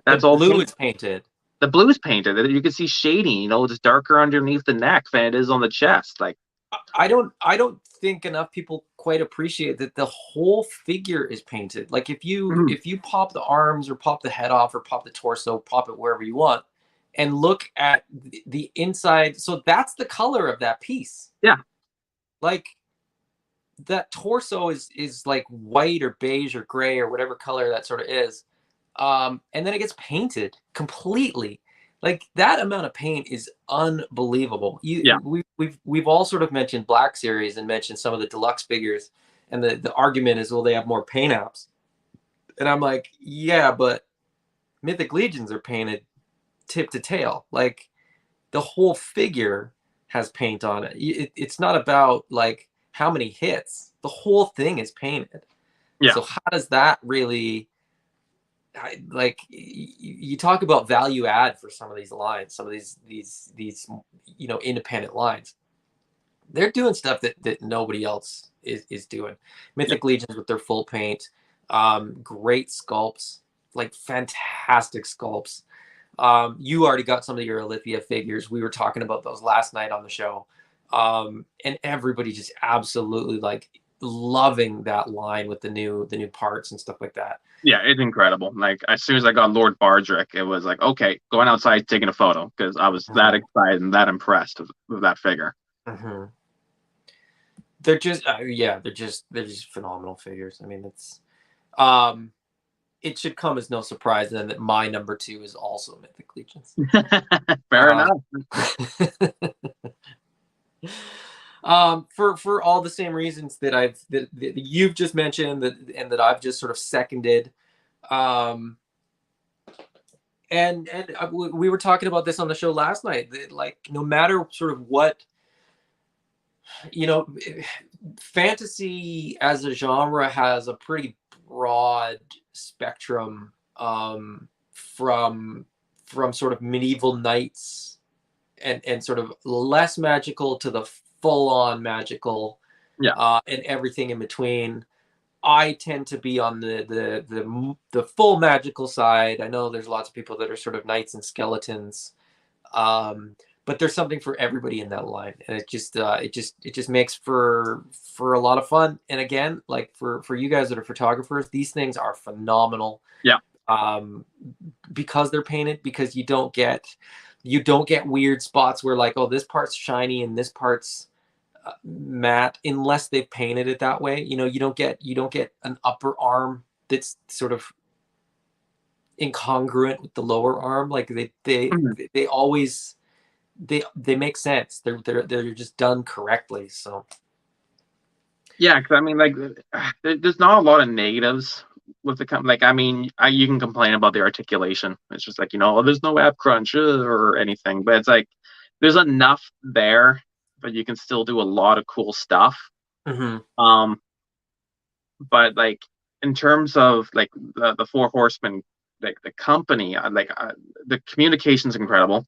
That's all
blue is painted.
The blue is painted. You can see shading. It's darker underneath the neck than it is on the chest. Like,
I don't think enough people quite appreciate that the whole figure is painted. Like, if you pop the arms or pop the head off or pop the torso, pop it wherever you want, and look at the inside. So that's the color of that piece.
Yeah.
Like, that torso is like white or beige or gray or whatever color that sort of is. And then it gets painted completely. Like, that amount of paint is unbelievable. We've all sort of mentioned Black Series and mentioned some of the deluxe figures, and the argument is, well, they have more paint apps. And I'm like, yeah, but Mythic Legions are painted tip to tail. Like, the whole figure has paint on it. It's not about like how many hits. The whole thing is painted.
Yeah.
So how does that really? Like, you talk about value add for some of these lines, some of these independent lines. They're doing stuff that nobody else is doing. Mythic Legions with their full paint, great sculpts, like fantastic sculpts. You already got some of your Alithia figures. We were talking about those last night on the show, and everybody just absolutely like loving that line with the new parts and stuff like that.
Yeah, it's incredible. Like, as soon as I got Lord Bardrick, it was like, okay, going outside, taking a photo, because I was that excited and that impressed with that figure.
They're just they're just phenomenal figures. I mean, it's it should come as no surprise then that my number two is also Mythic Legions.
Fair enough.
For all the same reasons that you've just mentioned, and that I've just sort of seconded. And we were talking about this on the show last night, that, like, no matter sort of what, fantasy as a genre has a pretty broad spectrum from sort of medieval knights and sort of less magical to the full-on magical, and everything in between. I tend to be on the full magical side. I know there's lots of people that are sort of knights and skeletons, but there's something for everybody in that line, and it just makes for a lot of fun. And again, like for you guys that are photographers, these things are phenomenal.
Yeah.
Because they're painted, because you don't get weird spots where like, oh, this part's shiny and this part's matte, unless they've painted it that way. You know, you don't get an upper arm that's sort of incongruent with the lower arm. Like they always they make sense. They're just done correctly. So
yeah, because I mean, like, there's not a lot of negatives with the like. I mean, you can complain about the articulation. It's just like, you know, there's no ab crunch or anything, but it's like there's enough there, but you can still do a lot of cool stuff.
Mm-hmm.
But like in terms of like the Four Horsemen, like the company, the communication's incredible.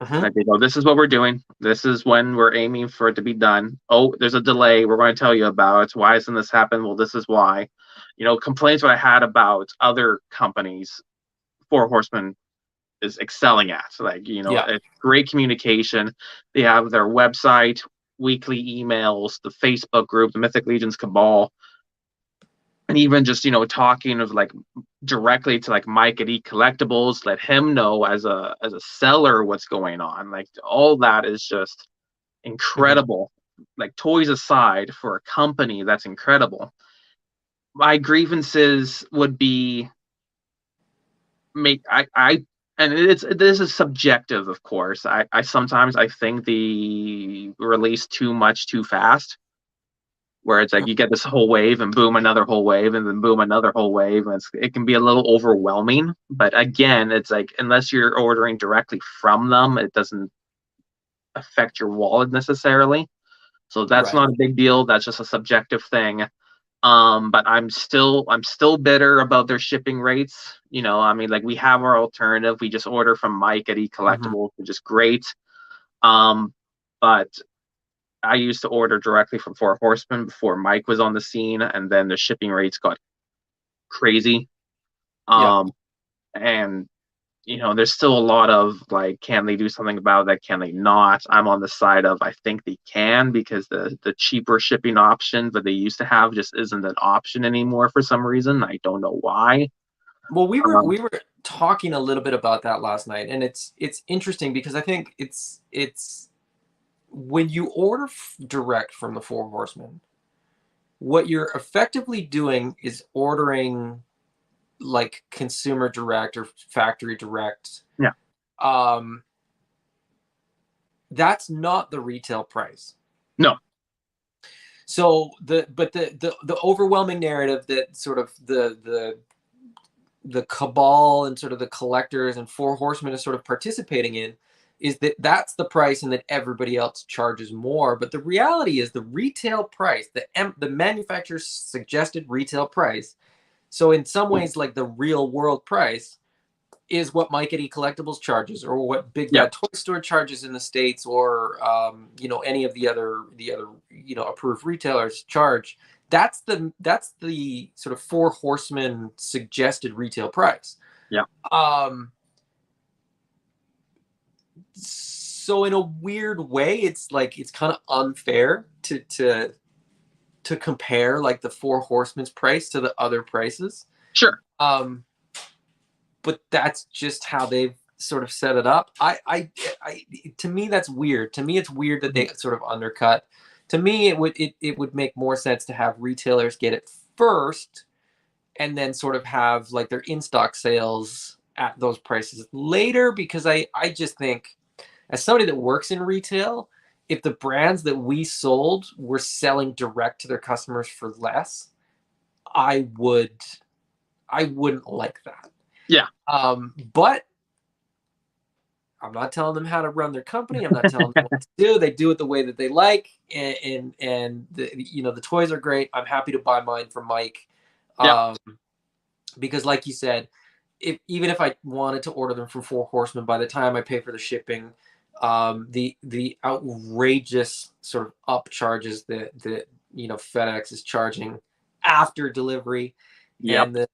Mm-hmm.
Like they go, this is what we're doing. This is when we're aiming for it to be done. Oh, there's a delay. We're going to tell you about it. Why hasn't this happened? Well, this is why. You know, complaints what I had about other companies, Four Horsemen is excelling at. Like, you know, it's great communication. They have their website, weekly emails, the Facebook group, the Mythic Legions Cabal, and even just, you know, talking of like directly to like Mike at Collectibles, let him know as a seller what's going on. Like all that is just incredible. Mm-hmm. Like toys aside, for a company, that's incredible. My grievances would be and this is subjective, of course. I sometimes I think they release too much too fast, where it's like you get this whole wave and boom, another whole wave, and then boom, another whole wave, and it can be a little overwhelming. But again, it's like unless you're ordering directly from them, it doesn't affect your wallet necessarily. So that's not a big deal. That's just a subjective thing. But I'm still bitter about their shipping rates. You know, I mean, like we have our alternative. We just order from Mike at Collectibles, which is great. But I used to order directly from Four Horsemen before Mike was on the scene, and then the shipping rates got crazy. And you know, there's still a lot of like, can they do something about that? Can they not? I'm on the side of I think they can, because the cheaper shipping option that they used to have just isn't an option anymore for some reason. I don't know why.
Well, we were talking a little bit about that last night, and it's interesting because I think it's when you order direct from the Four Horsemen, what you're effectively doing is ordering like consumer direct or factory direct.
Yeah.
That's not the retail price.
No.
So the overwhelming narrative that sort of the cabal and sort of the collectors and Four Horsemen is sort of participating in is that that's the price and that everybody else charges more. But the reality is the retail price, the manufacturer's suggested retail price, so in some ways like the real world price, is what Mike at Collectibles charges, or what Big Bad Toy Store charges in the States, or you know, any of the other you know, approved retailers charge. That's the sort of Four Horsemen suggested retail price.
Yeah.
So in a weird way, it's like it's kind of unfair to compare like the Four Horsemen's price to the other prices.
Sure.
But that's just how they've sort of set it up. I to me that's weird. To me it's weird that they sort of undercut. To me it would make more sense to have retailers get it first, and then sort of have like their in-stock sales at those prices later, because I just think, as somebody that works in retail, if the brands that we sold were selling direct to their customers for less, I wouldn't like that.
Yeah.
But I'm not telling them how to run their company. I'm not telling them what to do. They do it the way that they like, and the, you know, the toys are great. I'm happy to buy mine from Mike, because like you said, even if I wanted to order them from Four Horsemen, by the time I pay for the shipping, the outrageous sort of up charges that FedEx is charging after delivery,
Yep.
and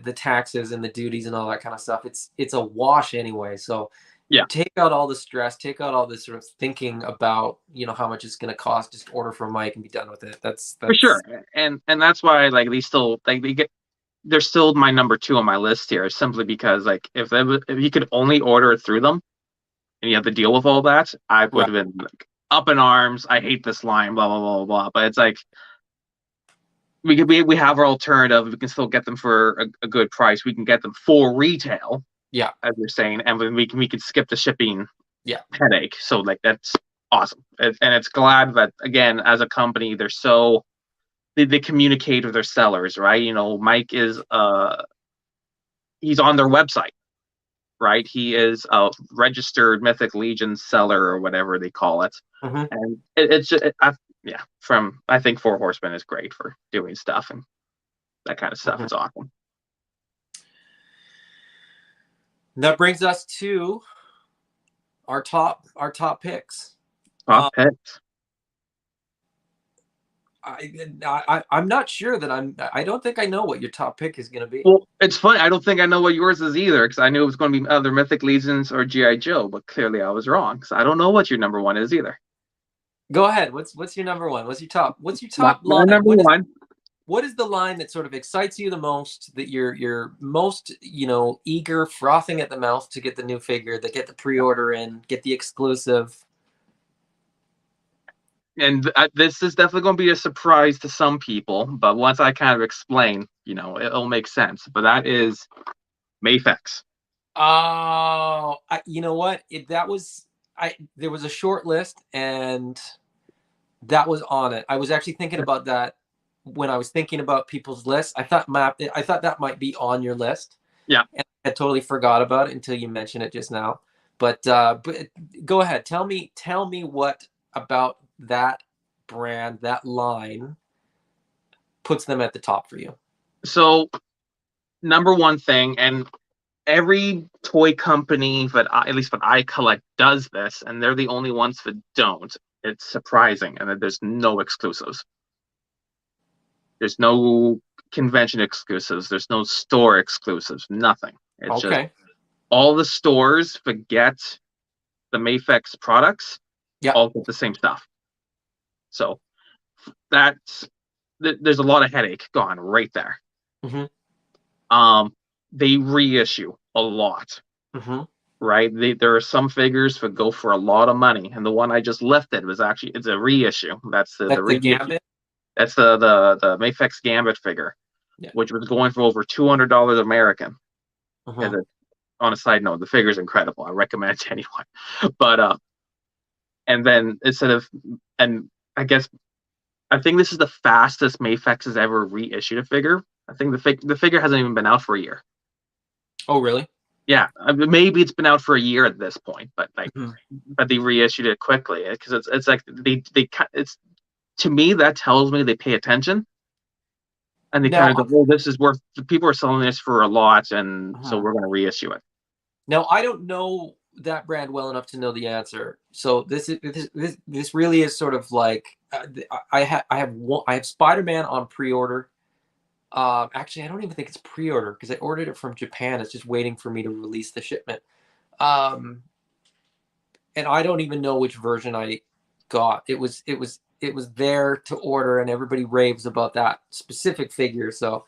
the taxes and the duties and all that kind of stuff, it's a wash anyway. So
Yeah.
take out all the stress, take out all this sort of thinking about how much it's going to cost. Just order from Mike and be done with it. That's
For sure. And that's why like they're still my number 2 on my list here, simply because like if you could only order it through them and you have to deal with all that, I would have been like up in arms. I hate this line, blah blah blah blah. But it's like we have our alternative. We can still get them for a good price. We can get them for retail.
Yeah,
as you're saying, and we can skip the shipping headache. So like that's awesome, and it's glad that again as a company they communicate with their sellers, right? Mike is he's on their website, right? He is a registered Mythic Legion seller or whatever they call it, and it's just I think Four Horsemen is great for doing stuff and that kind of stuff. It's awesome.
That brings us to our top picks.
Top picks.
I'm not sure that I don't think I know what your top pick is going to be.
Well, it's funny. I don't think I know what yours is either, because I knew it was going to be either Mythic Legions or G.I. Joe, but clearly I was wrong, because I don't know what your number 1 is either.
Go ahead. What's your number 1? What's your top
my
line?
number 1.
What is the line that sort of excites you the most, that you're most, eager, frothing at the mouth to get the new figure, to get the pre-order in, get the exclusive?
And this is definitely going to be a surprise to some people, but once I kind of explain, it'll make sense. But that is Mafex.
Oh, you know what? There was a short list, and that was on it. I was actually thinking about that when I was thinking about people's lists. I thought that might be on your list.
Yeah.
And I totally forgot about it until you mentioned it just now. But go ahead. Tell me what about that brand, that line, puts them at the top for you.
So, number 1 thing, and every toy company at least what I collect does this, and they're the only ones that don't. It's surprising, and that there's no exclusives. There's no convention exclusives. There's no store exclusives. Nothing. It's just all the stores forget the Mafex products. All get the same stuff. So there's a lot of headache gone right there. They reissue a lot. Right? There are some figures that go for a lot of money, and the one I just lifted it's a reissue. That's the
Gambit.
That's the Mafex Gambit figure, which was going for over $200 American. On a side note, the figure is incredible. I recommend it to anyone. But and then I think this is the fastest Mafex has ever reissued a figure. I think the figure hasn't even been out for a year.
Oh, really?
Yeah, maybe it's been out for a year at this point, but but they reissued it quickly, because it's like it's, to me, that tells me they pay attention, and they kind of go, this is worth. People are selling this for a lot, and so we're going to reissue it.
Now, I don't know that brand well enough to know the answer, so this really is sort of like I have Spider-Man on pre-order. Actually, I don't even think it's pre-order, because I ordered it from Japan. It's just waiting for me to release the shipment. And I don't even know which version I got. It was there to order, and everybody raves about that specific figure. So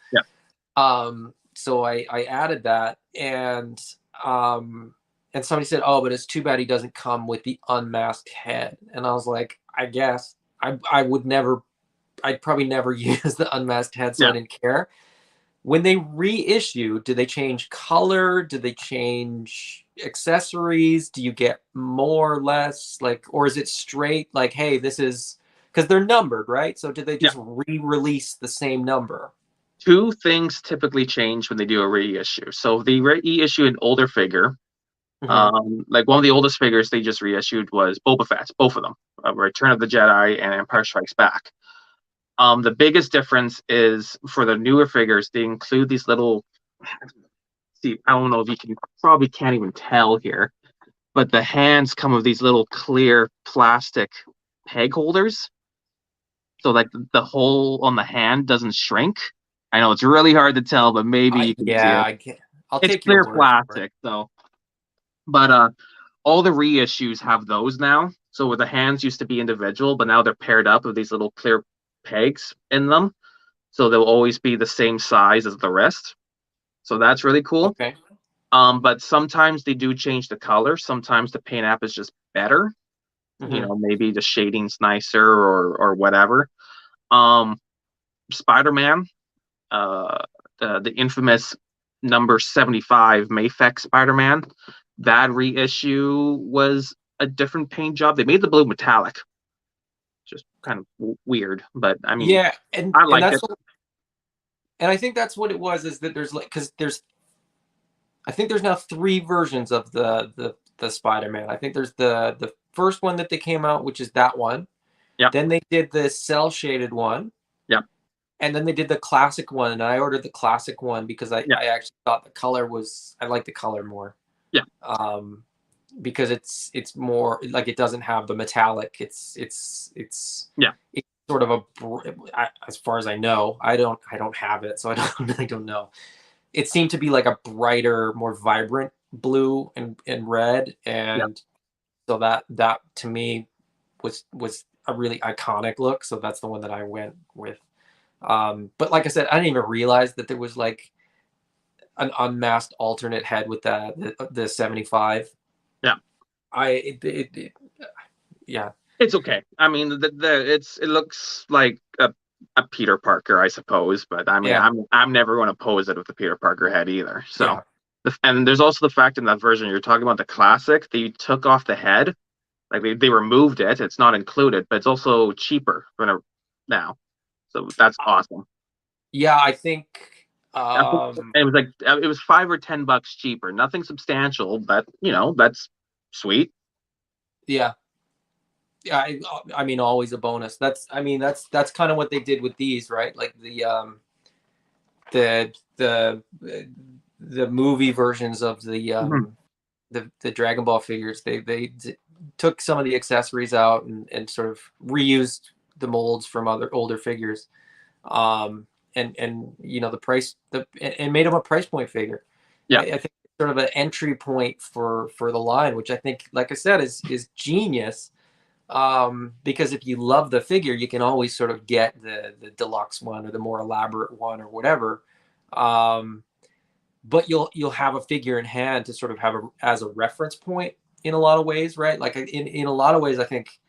so I added that, and somebody said, "Oh, but it's too bad he doesn't come with the unmasked head." And I was like, I guess I'd probably never use the unmasked head, so I didn't care. When they reissue, do they change color? Do they change accessories? Do you get more or less, or is it straight like, hey, this is, because they're numbered, right? So did they just re-release the same number?
2 things typically change when they do a reissue. So they reissue an older figure. Like one of the oldest figures they just reissued was Boba Fett, both of them, Return of the Jedi and Empire Strikes Back. The biggest difference is for the newer figures, they include these little see, I don't know if you can, probably can't even tell here, but the hands come with these little clear plastic peg holders. So like the hole on the hand doesn't shrink. I know it's really hard to tell, but maybe you can see
Yeah,
it.
I can. I'll
It's
take your
clear
word for it.
plastic, so. But all the reissues have those now. So where the hands used to be individual, but now they're paired up with these little clear pegs in them. So they'll always be the same size as the wrist. So that's really cool.
Okay.
But sometimes they do change the color. Sometimes the paint app is just better. You know, maybe the shading's nicer or whatever. Spider-Man, the infamous number 75 Mafex Spider-Man, that reissue was a different paint job. They made the blue metallic. Just kind of weird, but I mean,
Yeah, and
I liked it.
And I think that's what it was, is that there's like, because I think there's now 3 versions of the Spider-Man. I think there's the first one that they came out, which is that one.
Yeah.
Then they did the cell shaded one.
Yeah.
And then they did the classic one, and I ordered the classic one because I actually thought the color was, I like the color more.
Yeah.
Because it's more like, it doesn't have the metallic. It's sort of as far as I know, I don't have it, so I really don't know. It seemed to be like a brighter, more vibrant blue and red, and so that to me was a really iconic look. So that's the one that I went with. But like I said, I didn't even realize that there was like an unmasked alternate head with the 75.
Yeah.
Yeah.
It's okay. I mean, it looks like a Peter Parker, I suppose, but I mean, I'm never going to pose it with the Peter Parker head either. So, and there's also the fact in that version you're talking about, the classic, they took off the head, like they removed it. It's not included, but it's also cheaper now. So that's awesome.
Yeah, I think
it was like it was $5 or $10 cheaper. Nothing substantial, but that's sweet.
Yeah. Yeah, I mean, always a bonus. That's kind of what they did with these, right? Like the movie versions of the Dragon Ball figures. They took some of the accessories out and sort of reused the molds from other older figures, and the price and made them a price point figure.
Yeah,
I think it's sort of an entry point for the line, which I think, like I said, is genius. Because if you love the figure, you can always sort of get the deluxe one or the more elaborate one or whatever. But you'll have a figure in hand to sort of have as a reference point in a lot of ways, right? Like in a lot of ways, I think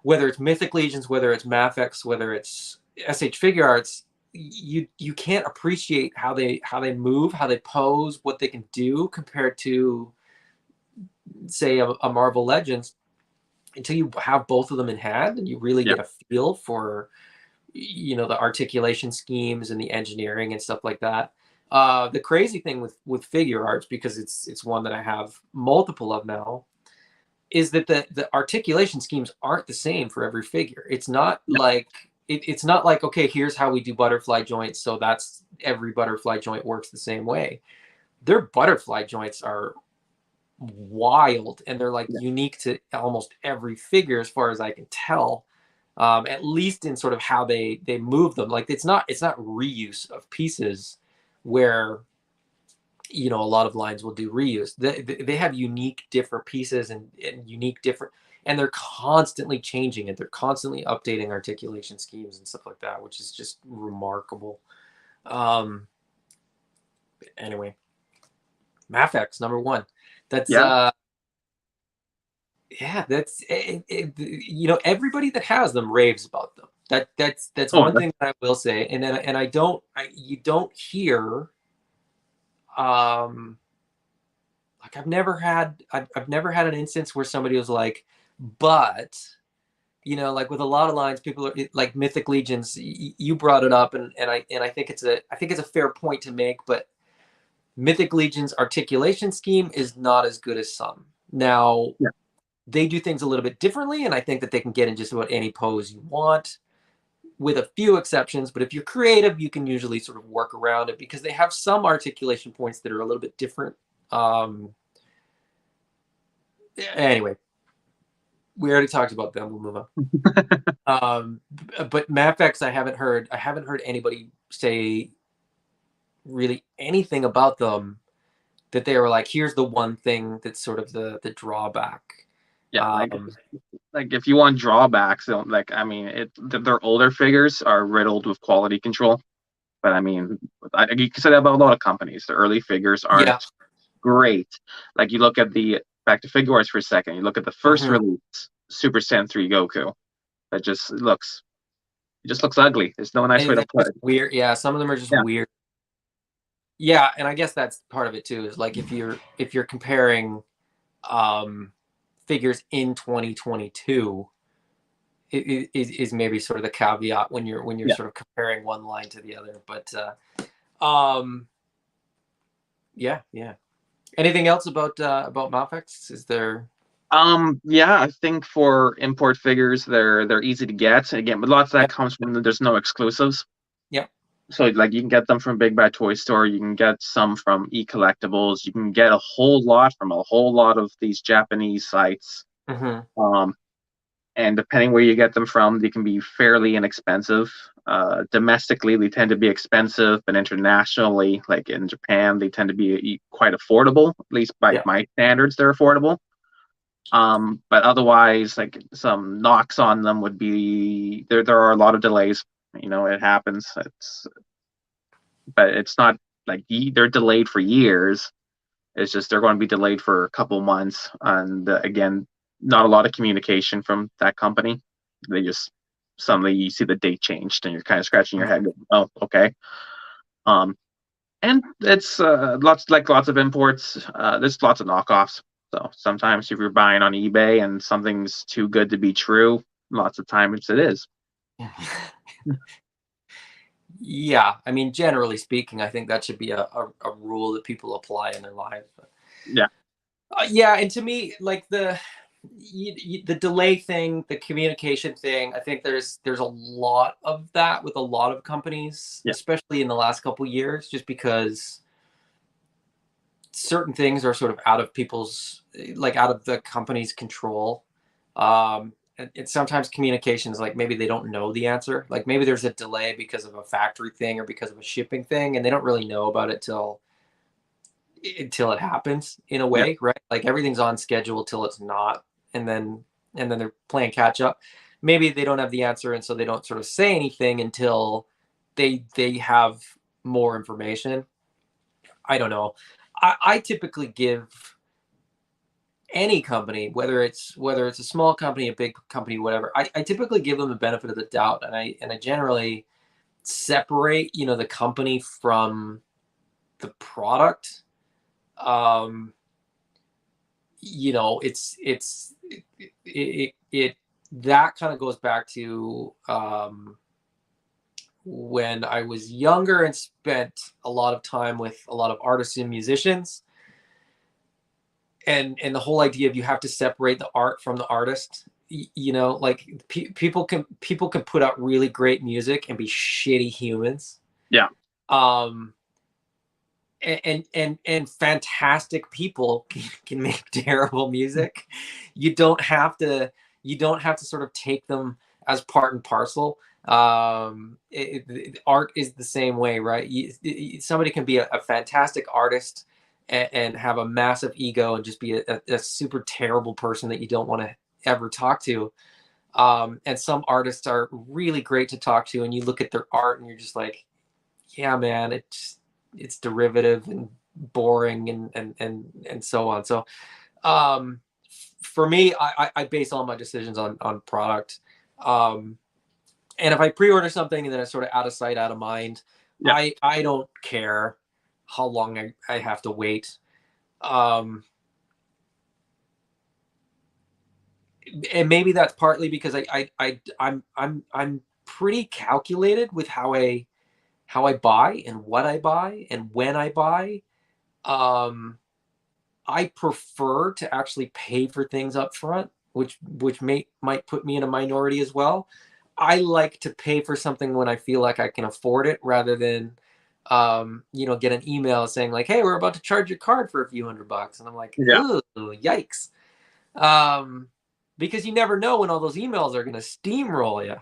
whether it's Mythic Legions, whether it's Mafex, whether it's SH Figure Arts, you can't appreciate how they move, how they pose, what they can do compared to, say, a Marvel Legends, until you have both of them in hand and you really get a feel for, the articulation schemes and the engineering and stuff like that. The crazy thing with figure arts, because it's one that I have multiple of now, is that the articulation schemes aren't the same for every figure. It's not like it's not like, okay, here's how we do butterfly joints, so that's every butterfly joint works the same way. Their butterfly joints are wild, and they're like unique to almost every figure as far as I can tell, at least in sort of how they move them. Like it's not reuse of pieces where a lot of lines will do reuse. They have unique different pieces and unique different, and they're constantly changing it. They're constantly updating articulation schemes and stuff like that, which is just remarkable. Anyway, Mafex number 1. That's that's everybody that has them raves about them. That's one thing that I will say, and you don't hear, like I've never had an instance where somebody was like, but like with a lot of lines, people are like Mythic Legions. You brought it up, and I think it's a fair point to make, but Mythic Legion's articulation scheme is not as good as some. Now, they do things a little bit differently, and I think that they can get in just about any pose you want. with a few exceptions. But if you're creative, you can usually sort of work around it because they have some articulation points that are a little bit different. Anyway, we already talked about them. We'll move on. But Mafex, I haven't heard anybody say really anything about them that they were like, here's the one thing that's sort of the drawback.
Yeah, like if you want drawbacks, like I mean, their older figures are riddled with quality control. But I mean, you can say that about a lot of companies. The early figures aren't great. Like you look at back to figure arts for a second. You look at the first release, Super Saiyan 3 Goku. That just looks ugly. There's no nice way to put it.
Weird. Yeah, some of them are just weird. Yeah, and I guess that's part of it too. Is like if you're comparing figures in 2022, it is maybe sort of the caveat when you're sort of comparing one line to the other. But yeah. Anything else about Mafex? Is there?
Yeah, I think for import figures, they're easy to get. Again, but lots of that comes from there's no exclusives.
Yeah.
So like you can get them from Big Bad Toy Store, you can get some from Collectibles, you can get a whole lot from a whole lot of these Japanese sites. And depending where you get them from, they can be fairly inexpensive. Domestically, they tend to be expensive, but internationally, like in Japan, they tend to be quite affordable. At least by my standards, they're affordable. But otherwise, like some knocks on them would be there are a lot of delays. You know, it happens. But it's not like they're delayed for years. It's just they're going to be delayed for a couple months, and again, not a lot of communication from that company. They just suddenly you see the date changed, and you're kind of scratching your head. Oh, okay. And it's lots of imports. There's lots of knockoffs. So sometimes if you're buying on eBay and something's too good to be true, lots of times it is.
Yeah, I mean, generally speaking, I think that should be a rule that people apply in their lives.
Yeah.
Yeah, and to me, like the delay thing, the communication thing, I think there's a lot of that with a lot of companies, especially in the last couple of years, just because certain things are sort of out of the company's control. And sometimes communications, like maybe they don't know the answer. Like maybe there's a delay because of a factory thing or because of a shipping thing, and they don't really know about it until it happens in a way, right? Like everything's on schedule till it's not, and then they're playing catch up. Maybe they don't have the answer, and so they don't sort of say anything until they have more information. I don't know. I typically give any company, whether it's a small company, a big company, whatever, I typically give them the benefit of the doubt, and I generally separate, the company from the product. It that kind of goes back to when I was younger and spent a lot of time with a lot of artists and musicians. And the whole idea of you have to separate the art from the artist, like people can put out really great music and be shitty humans.
Yeah.
And fantastic people can make terrible music. You don't have to sort of take them as part and parcel. Art is the same way, right? Somebody can be a fantastic artist and have a massive ego and just be a super terrible person that you don't want to ever talk to. And some artists are really great to talk to, and you look at their art and you're just like, yeah, man, it's derivative and boring and so on. So for me, I base all my decisions on product. And if I pre-order something and then it's sort of out of sight, out of mind, I don't care how long I have to wait. And maybe that's partly because I'm pretty calculated with how I buy and what I buy and when I buy. I prefer to actually pay for things up front, which might put me in a minority as well. I like to pay for something when I feel like I can afford it, rather than you know, get an email saying like, hey, we're about to charge your card for a few $100, and I'm like,
Yeah.
ooh, yikes. Because you never know when all those emails are going to steamroll you.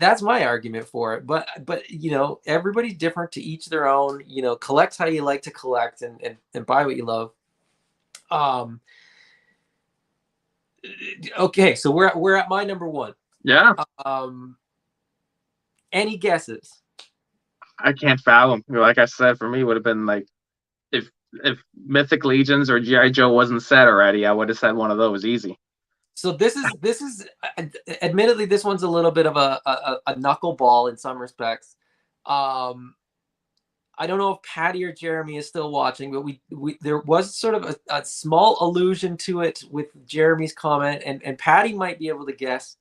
That's my argument for it. But you know, everybody's different, to each their own. You know, collect how you like to collect, and buy what you love. Okay, so we're at my number one.
Yeah.
Any guesses?
I can't fathom. Like I said, for me, it would have been like if Mythic Legions or GI Joe wasn't said already, I would have said one of those easy.
So this is admittedly, this one's a little bit of a knuckleball in some respects. I don't know if Patty or Jeremy is still watching, but we there was sort of a small allusion to it with Jeremy's comment, and Patty might be able to guess,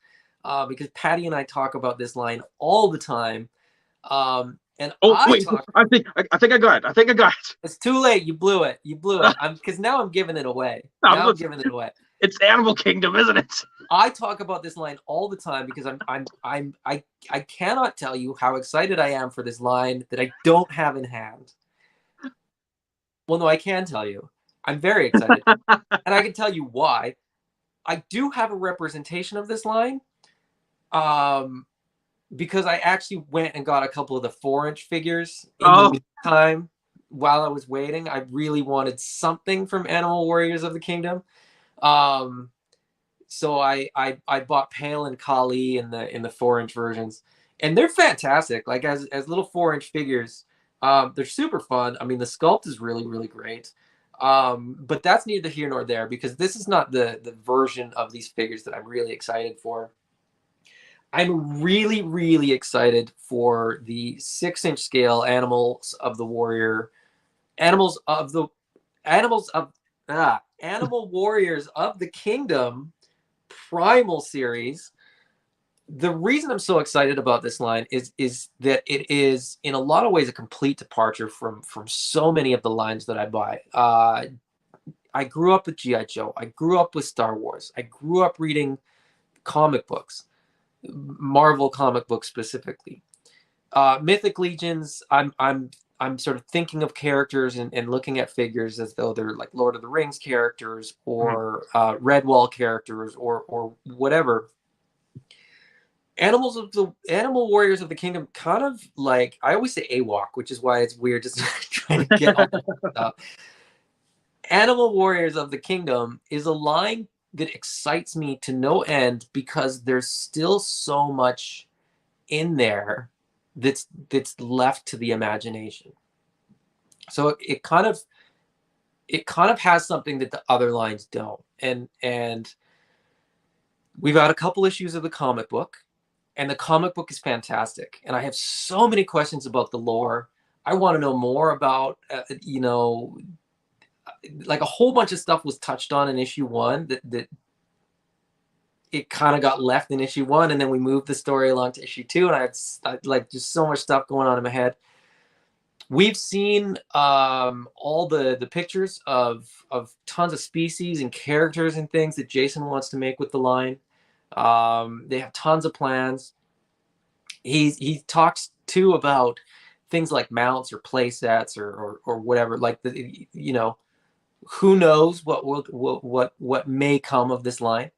because Patty and I talk about this line all the time. And
Oh wait, I think I got it. I think I got it.
It's too late. You blew it. You blew it. Because now I'm giving it away. Now I'm giving it away.
It's Animal Kingdom, isn't it?
I talk about this line all the time because I cannot tell you how excited I am for this line that I don't have in hand. Well, no, I can tell you. I'm very excited. And I can tell you why. I do have a representation of this line. Because I actually went and got a couple of the 4-inch figures in the meantime while I was waiting. I really wanted something from Animal Warriors of the Kingdom. So I bought Pale and Kali in the 4-inch versions, and they're fantastic. Like as little 4-inch figures, they're super fun. I mean, the sculpt is really, really great. But that's neither here nor there, because this is not the version of these figures that I'm really excited for. I'm really, really excited for the 6-inch scale Animal Warriors of the Kingdom Primal series. The reason I'm so excited about this line is that it is in a lot of ways a complete departure from so many of the lines that I buy. I grew up with GI Joe. I grew up with Star Wars. I grew up reading comic books. Marvel comic books specifically. Mythic Legions, I'm sort of thinking of characters and looking at figures as though they're like Lord of the Rings characters or Redwall characters or whatever. Animal Warriors of the Kingdom, kind of like, I always say AWOC, which is why it's weird just trying to get all that stuff. Animal Warriors of the Kingdom is a line that excites me to no end, because there's still so much in there that's left to the imagination. So it kind of has something that the other lines don't. And we've got a couple issues of the comic book, and the comic book is fantastic. And I have so many questions about the lore. I want to know more about, you know, like a whole bunch of stuff was touched on in issue 1 that it kind of got left in issue 1, and then we moved the story along to issue 2, and I like just so much stuff going on in my head. We've seen all the pictures of tons of species and characters and things that Jason wants to make with the line. They have tons of plans. He talks too about things like mounts or play sets or whatever, like you know, who knows what may come of this line.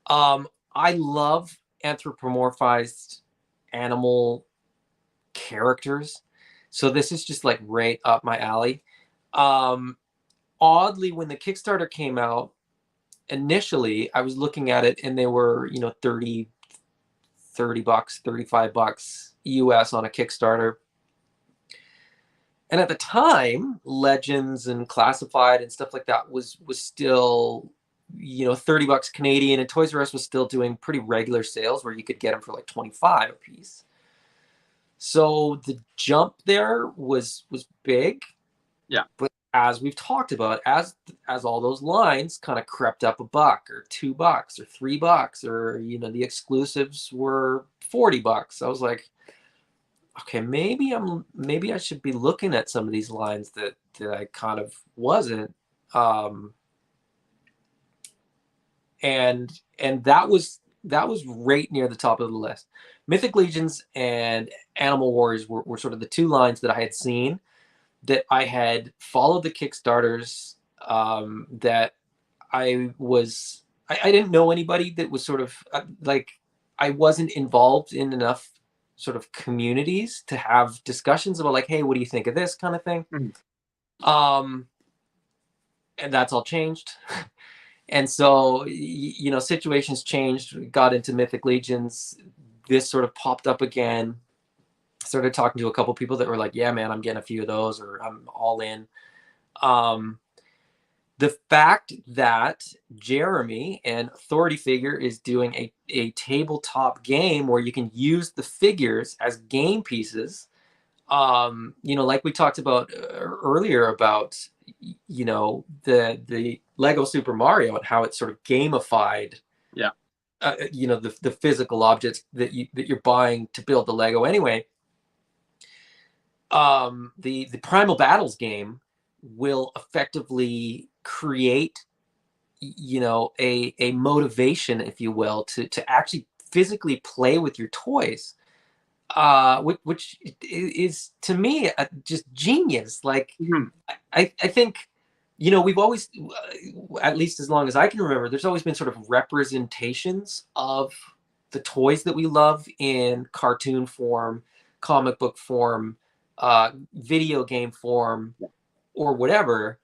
I love anthropomorphized animal characters, so this is just like right up my alley. Oddly, when the Kickstarter came out, initially I was looking at it and they were, you know, $30 bucks, $35 US on a Kickstarter. And at the time, Legends and Classified and stuff like that was still, you know, 30 bucks Canadian, and Toys R Us was still doing pretty regular sales where you could get them for like 25 a piece. So the jump there was big.
Yeah.
But as we've talked about, as all those lines kind of crept up $1 or $2 or $3, or, you know, the exclusives were 40 bucks. I was like, okay, maybe I should be looking at some of these lines that I kind of wasn't. And that was that was right near the top of the list. Mythic Legions and Animal Warriors were sort of the two lines that I had seen, that I had followed the Kickstarters, that I didn't know anybody that was sort of like, I wasn't involved in enough sort of communities to have discussions about like, hey, what do you think of this kind of thing? And that's all changed. And so, you know, situations changed, got into Mythic Legions. This sort of popped up again. Started talking to a couple people that were like, yeah, man, I'm getting a few of those, or I'm all in. The fact that Jeremy and Authority Figure is doing a tabletop game where you can use the figures as game pieces, you know, like we talked about earlier about, you know, the Lego Super Mario and how it's sort of gamified, you know, the physical objects that you're buying to build the Lego anyway. The Primal Battles game will effectively create, you know, a motivation, if you will, to actually physically play with your toys, which is to me just genius. Like, I think, you know, we've always, at least as long as I can remember, there's always been sort of representations of the toys that we love in cartoon form, comic book form, video game form, or whatever.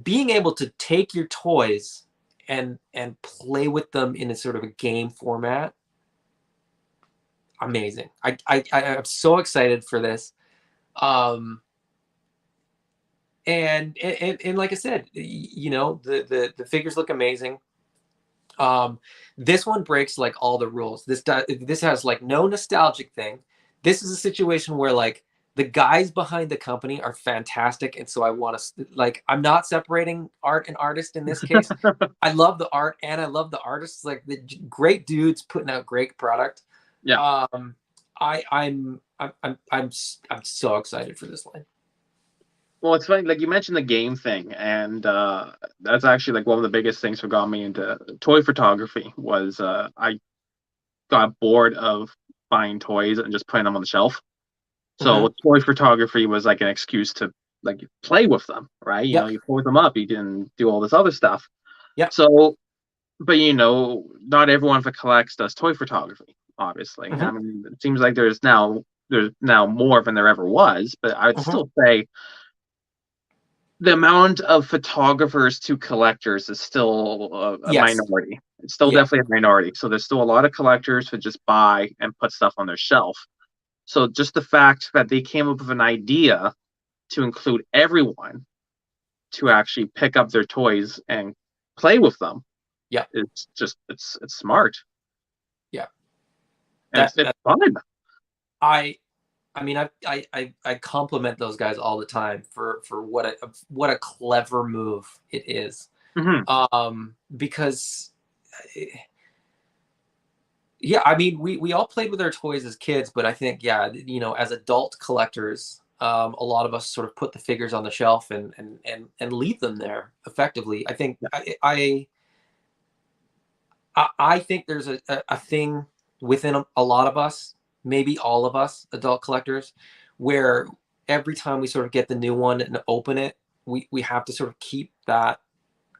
Being able to take your toys and play with them in a sort of a game format, amazing. I'm so excited for this. And like I said, you know, the figures look amazing. This one breaks like all the rules. This has like no nostalgic thing. This is a situation where like the guys behind the company are fantastic, and so I want to, like, I'm not separating art and artist in this case. I love the art and I love the artists. Like, the great dudes putting out great product.
Yeah.
I'm so excited for this line.
Well, it's funny, like you mentioned the game thing, and that's actually like one of the biggest things that got me into toy photography. Was I got bored of buying toys and just putting them on the shelf. So toy photography was like an excuse to like play with them, right? You know, you pull them up, you can do all this other stuff.
Yeah.
So, but you know, not everyone that collects does toy photography, obviously. I mean, it seems like there's now more than there ever was, but I'd still say the amount of photographers to collectors is still a minority. It's still definitely a minority. So there's still a lot of collectors who just buy and put stuff on their shelf. So just the fact that they came up with an idea to include everyone to actually pick up their toys and play with them, it's just it's smart. Yeah, and it's fun.
I mean, I compliment those guys all the time for what a clever move it is, because. Yeah, I mean, we all played with our toys as kids, but I think, yeah, you know, as adult collectors, a lot of us sort of put the figures on the shelf and leave them there effectively. I think I think there's a thing within a lot of us, maybe all of us adult collectors, where every time we sort of get the new one and open it, we have to sort of keep that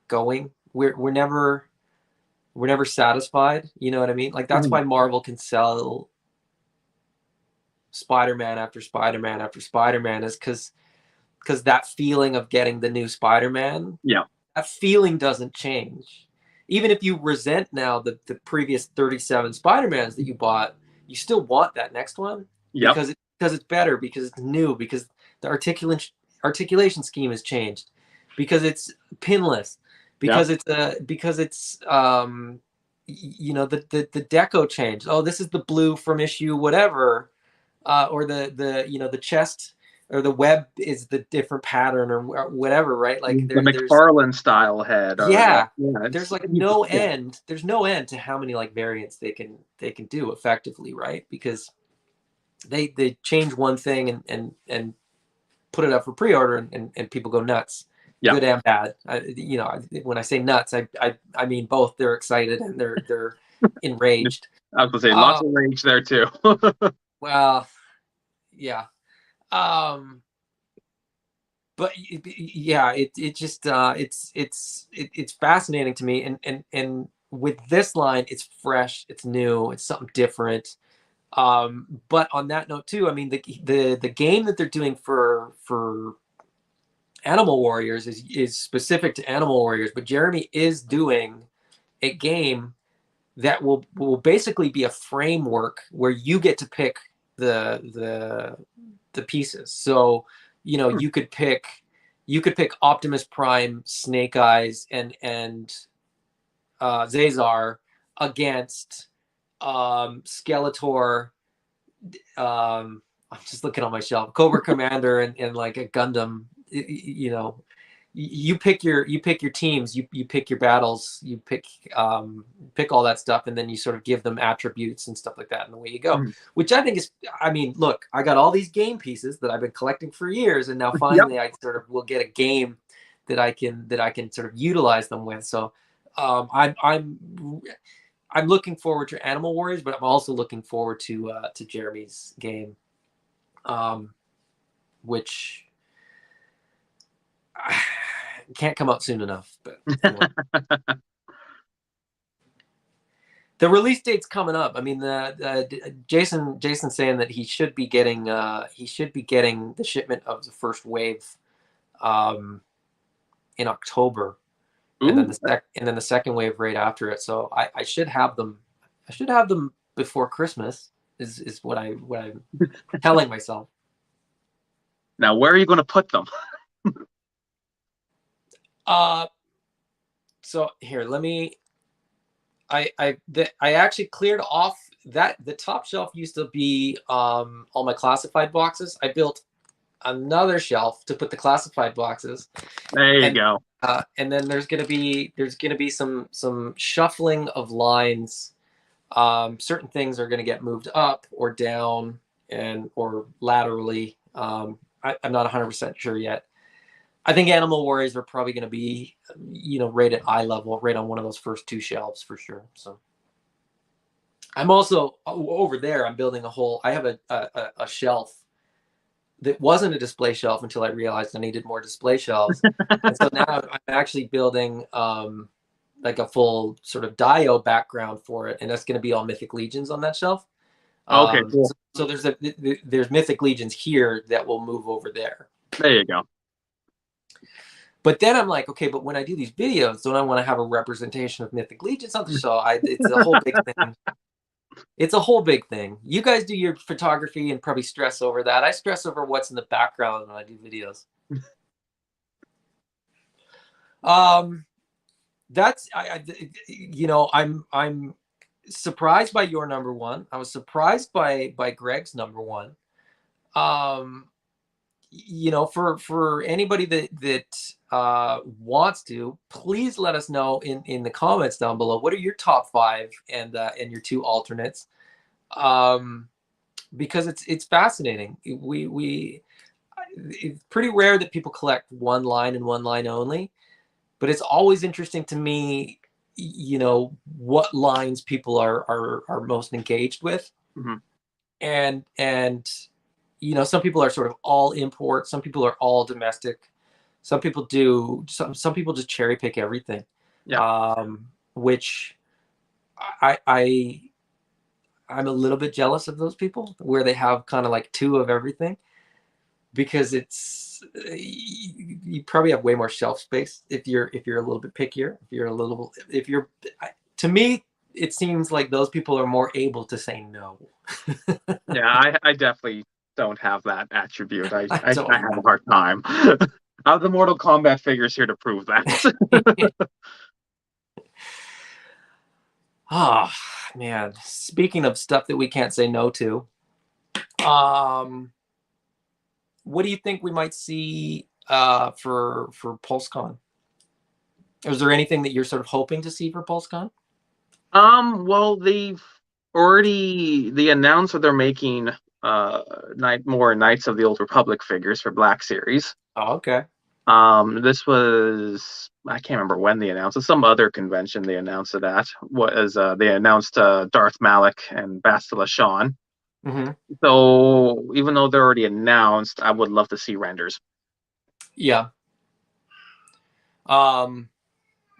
going. We're never satisfied. You know what I mean? Like, that's why Marvel can sell Spider-Man after Spider-Man after Spider-Man, is because that feeling of getting the new Spider-Man, that feeling doesn't change. Even if you resent now the previous 37 Spider-Mans that you bought, you still want that next one because it's better, because it's new, because the articulation scheme has changed, because it's pinless, because it's you know, the deco changed. Oh, this is the blue from issue whatever, or the you know, the chest or the web is the different pattern or whatever, right? Like
the Mcfarland style head.
There's like no end. There's no end to how many like variants they can do effectively, right? Because they change one thing and put it up for pre-order and people go nuts.
Yeah.
good and bad. When I say nuts, I mean both. They're excited and they're enraged.
I was gonna say lots of rage there too.
Well, yeah. But yeah, it just it's fascinating to me, and with this line, it's fresh, it's new, it's something different. But on that note too, I mean the game that they're doing for Animal Warriors is specific to Animal Warriors, but Jeremy is doing a game that will basically be a framework where you get to pick the pieces. So you could pick Optimus Prime, Snake Eyes, and Zazar against Skeletor. I'm just looking on my shelf. Cobra Commander and like a Gundam. You pick your teams, you pick your battles, you pick all that stuff, and then you sort of give them attributes and stuff like that, and away you go. Which I think is, I mean, look, I got all these game pieces that I've been collecting for years, and now finally I sort of will get a game that I can sort of utilize them with. So I'm looking forward to Animal Warriors, but I'm also looking forward to Jeremy's game, which can't come out soon enough. But the release date's coming up. I mean, Jason's saying that he should be getting the shipment of the first wave in October. And then the second wave right after it. So I should have them. I should have them before Christmas. Is what I'm telling myself.
Now, where are you going to put them?
So here, let me. I actually cleared off that the top shelf used to be all my classified boxes. I built another shelf to put the classified boxes.
There you go.
And then there's gonna be some shuffling of lines. Certain things are gonna get moved up or down or laterally. I'm not 100% sure yet. I think Animal Warriors are probably going to be, right at eye level, right on one of those first two shelves for sure. So I'm also over there. I'm building I have a shelf that wasn't a display shelf until I realized I needed more display shelves. And so now I'm actually building like a full sort of Dio background for it. And that's going to be all Mythic Legions on that shelf.
Okay, cool.
So there's Mythic Legions here that will move over there.
There you go.
But then I'm like, okay, but when I do these videos, don't I want to have a representation of Mythic Legions on the show? It's a whole big thing. It's a whole big thing. You guys do your photography and probably stress over that. I stress over what's in the background when I do videos. I'm surprised by your number one. I was surprised by Greg's number one. For anybody that wants to, please let us know in the comments down below. What are your top five and your two alternates? Because it's fascinating. It's pretty rare that people collect one line and one line only, but it's always interesting to me, what lines people are most engaged with. And some people are sort of all import. Some people are all domestic. Some people some people just cherry pick everything.
Yeah.
Which I'm a little bit jealous of those people where they have kind of like two of everything, because you probably have way more shelf space if you're a little bit pickier. To me, it seems like those people are more able to say no.
Yeah, I definitely don't have that attribute. I have a hard time. I have the Mortal Kombat figures here to prove that.
Oh, man. Speaking of stuff that we can't say no to, what do you think we might see for PulseCon? Is there anything that you're sort of hoping to see for PulseCon?
Well, they announced that they're making more Knights of the Old Republic figures for Black Series.
Oh, okay.
This was, I can't remember when they announced it. Some other convention they announced it at. They announced Darth Malik and Bastila Shan.
Mm-hmm.
So even though they're already announced, I would love to see renders.
Yeah.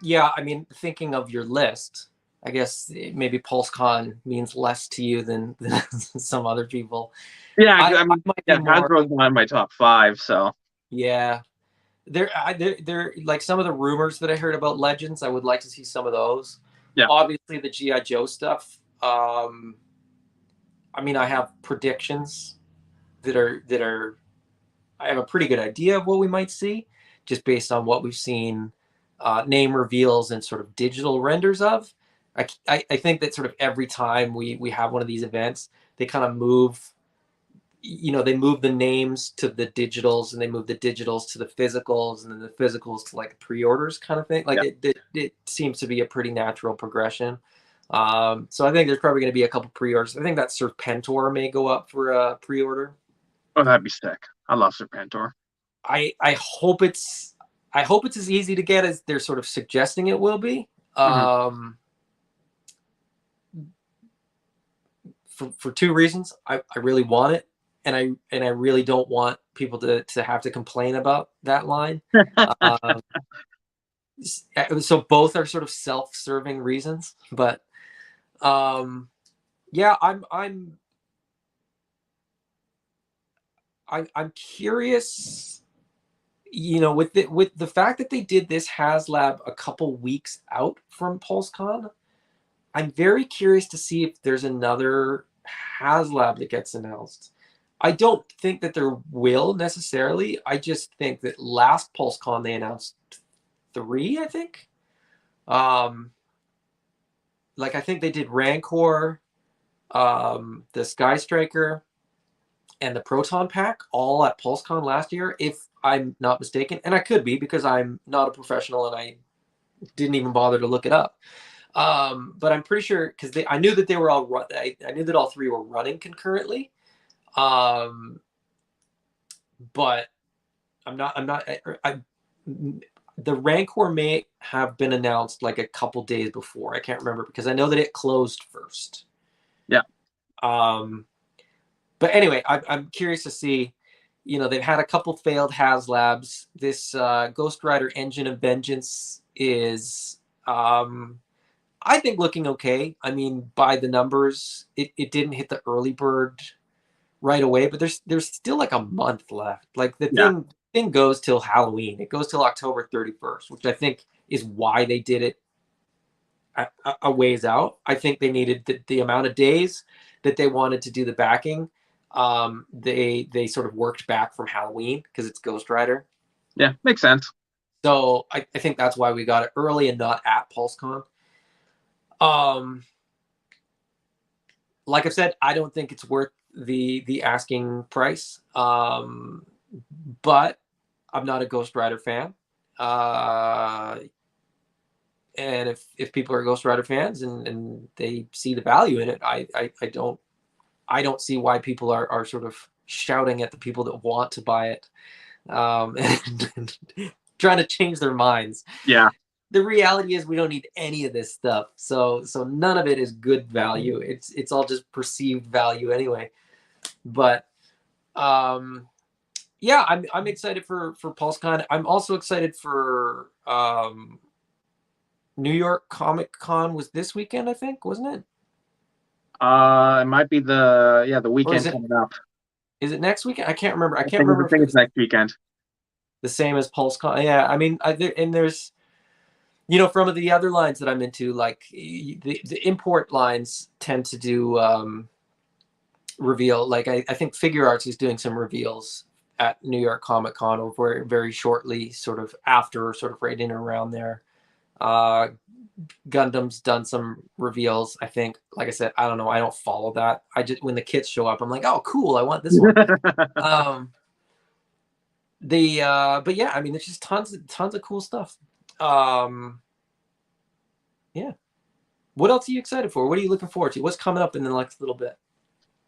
Yeah, I mean, thinking of your list, I guess maybe PulseCon means less to you than some other people.
Yeah,
I
mean,
might
yeah,
be more.
Hasbro's not in my top 5, so.
Yeah, there like some of the rumors that I heard about Legends. I would like to see some of those.
Yeah.
Obviously, the GI Joe stuff. I mean, I have predictions that are. I have a pretty good idea of what we might see, just based on what we've seen, name reveals and sort of digital renders of. I think that sort of every time we have one of these events, they kind of move. They move the names to the digitals, and they move the digitals to the physicals, and then the physicals to like pre-orders kind of thing. Like it seems to be a pretty natural progression. So I think there's probably going to be a couple pre-orders. I think that Serpentor may go up for a pre-order.
Oh, that'd be sick. I love Serpentor.
I hope it's as easy to get as they're sort of suggesting it will be. For two reasons. I really want it, and I really don't want people to have to complain about that line. So both are sort of self-serving reasons, but yeah, I'm curious. With the fact that they did this HasLab a couple weeks out from PulseCon, I'm very curious to see if there's another HasLab that gets announced. I don't think that there will necessarily. I just think that last PulseCon they announced 3, I think. Like I think they did Rancor, the Sky Striker, and the Proton Pack all at PulseCon last year, if I'm not mistaken. And I could be, because I'm not a professional and I didn't even bother to look it up. But I'm pretty sure, because I knew that they were all I knew that all 3 were running concurrently. But the Rancor may have been announced like a couple days before. I can't remember, because I know that it closed first.
Yeah.
But anyway, I'm curious to see. They've had a couple failed HasLabs. This Ghost Rider Engine of Vengeance is, I think, looking okay. I mean, by the numbers, it didn't hit the early bird right away, but there's still like a month left. Like the thing goes till Halloween. It goes till October 31st, which I think is why they did it a ways out. I think they needed the amount of days that they wanted to do the backing. They sort of worked back from Halloween because it's Ghost Rider.
Yeah, makes sense.
So I think that's why we got it early and not at PulseCon. Like I said, I don't think it's worth the asking price. But I'm not a Ghost Rider fan. And if people are Ghost Rider fans and they see the value in it, I don't see why people are sort of shouting at the people that want to buy it, and trying to change their minds.
Yeah.
The reality is we don't need any of this stuff. So none of it is good value. It's all just perceived value anyway. But yeah, I'm excited for PulseCon. I'm also excited for New York Comic Con was this weekend, I think, wasn't it?
It might be the weekend coming up.
Is it next weekend? I can't remember. I
think it's next weekend.
The same as PulseCon. Yeah, I mean, there's, from the other lines that I'm into, like the import lines tend to do reveal. Like I think Figure Arts is doing some reveals at New York Comic Con over very shortly, sort of after, sort of right in or around there. Gundam's done some reveals, I think. Like I said, I don't know. I don't follow that. I just, when the kits show up, I'm like, oh, cool. I want this one. But yeah, I mean, there's just tons of cool stuff. Yeah. What else are you excited for? What are you looking forward to? What's coming up in the next little bit?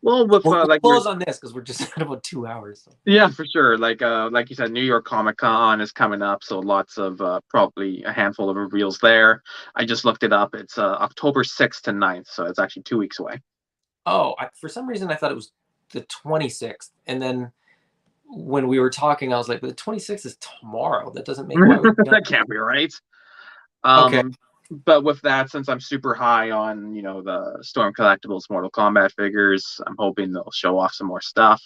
Well, with
We'll
like
close on this because we're just at about 2 hours. So.
yeah, for sure. Like you said, New York Comic Con is coming up, so lots of probably a handful of reveals there. I just looked it up. It's October 6th to 9th, so it's actually 2 weeks away.
Oh, for some reason I thought it was the 26th, and then when we were talking, I was like, but the 26th is tomorrow. That doesn't make
That can't be right.
Okay.
But with that, since I'm super high on, the Storm Collectibles Mortal Kombat figures, I'm hoping they'll show off some more stuff.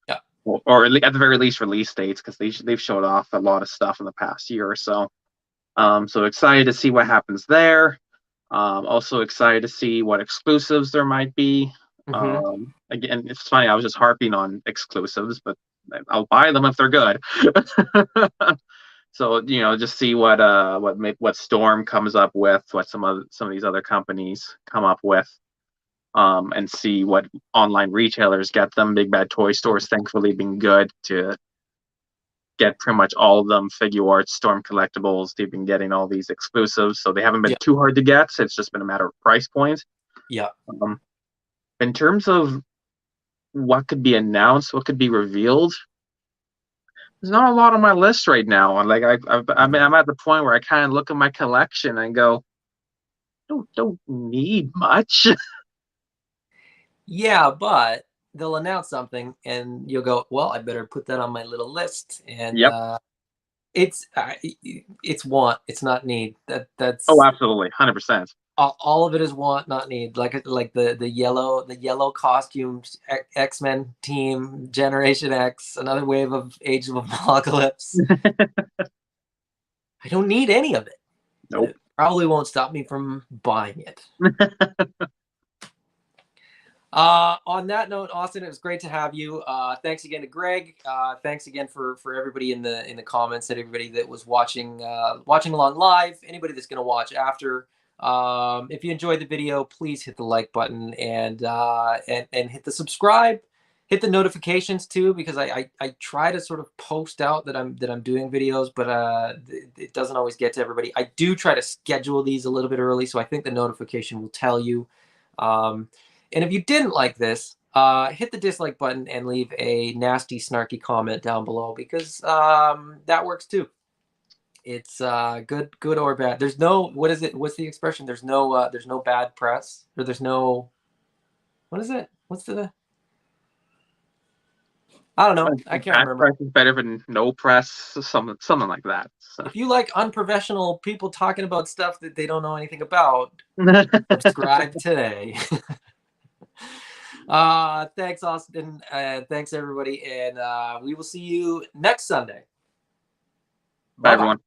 Yeah.
Or at the very least, release dates, because they've showed off a lot of stuff in the past year or so. So excited to see what happens there. Also excited to see what exclusives there might be. Again, it's funny, I was just harping on exclusives, but I'll buy them if they're good. So just see what Storm comes up with, what some of these other companies come up with, and see what online retailers get them. Big Bad Toy Stores, thankfully, been good to get pretty much all of them. Figure Arts, Storm Collectibles, they've been getting all these exclusives, so they haven't been too hard to get. So it's just been a matter of price point.
Yeah.
In terms of what could be announced, what could be revealed, there's not a lot on my list right now. Like I'm at the point where I kind of look at my collection and go, don't need much.
Yeah, but they'll announce something, and you'll go, well, I better put that on my little list. And it's want, it's not need. That's
Absolutely, 100%.
All of it is want, not need. Like the yellow costumes, X-Men team, Generation X, another wave of Age of Apocalypse. I don't need any of it.
Nope.
It probably won't stop me from buying it. On that note, Austin, it was great to have you. Thanks again to Greg. Thanks again for everybody in the comments, and everybody that was watching along live. Anybody that's going to watch after. If you enjoyed the video, please hit the like button and hit the subscribe, hit the notifications too, because I try to sort of post out that I'm doing videos, but it doesn't always get to everybody. I do try to schedule these a little bit early, so I think the notification will tell you. And if you didn't like this, hit the dislike button and leave a nasty, snarky comment down below, because that works too. It's good or bad. There's no, what is it? What's the expression? There's no bad press, or there's no, what is it? What's the, I don't know. I can't remember.
Press is better than no press, something like that. So.
If you like unprofessional people talking about stuff that they don't know anything about, subscribe today. Thanks, Austin. Thanks, everybody. And we will see you next Sunday.
Bye, everyone.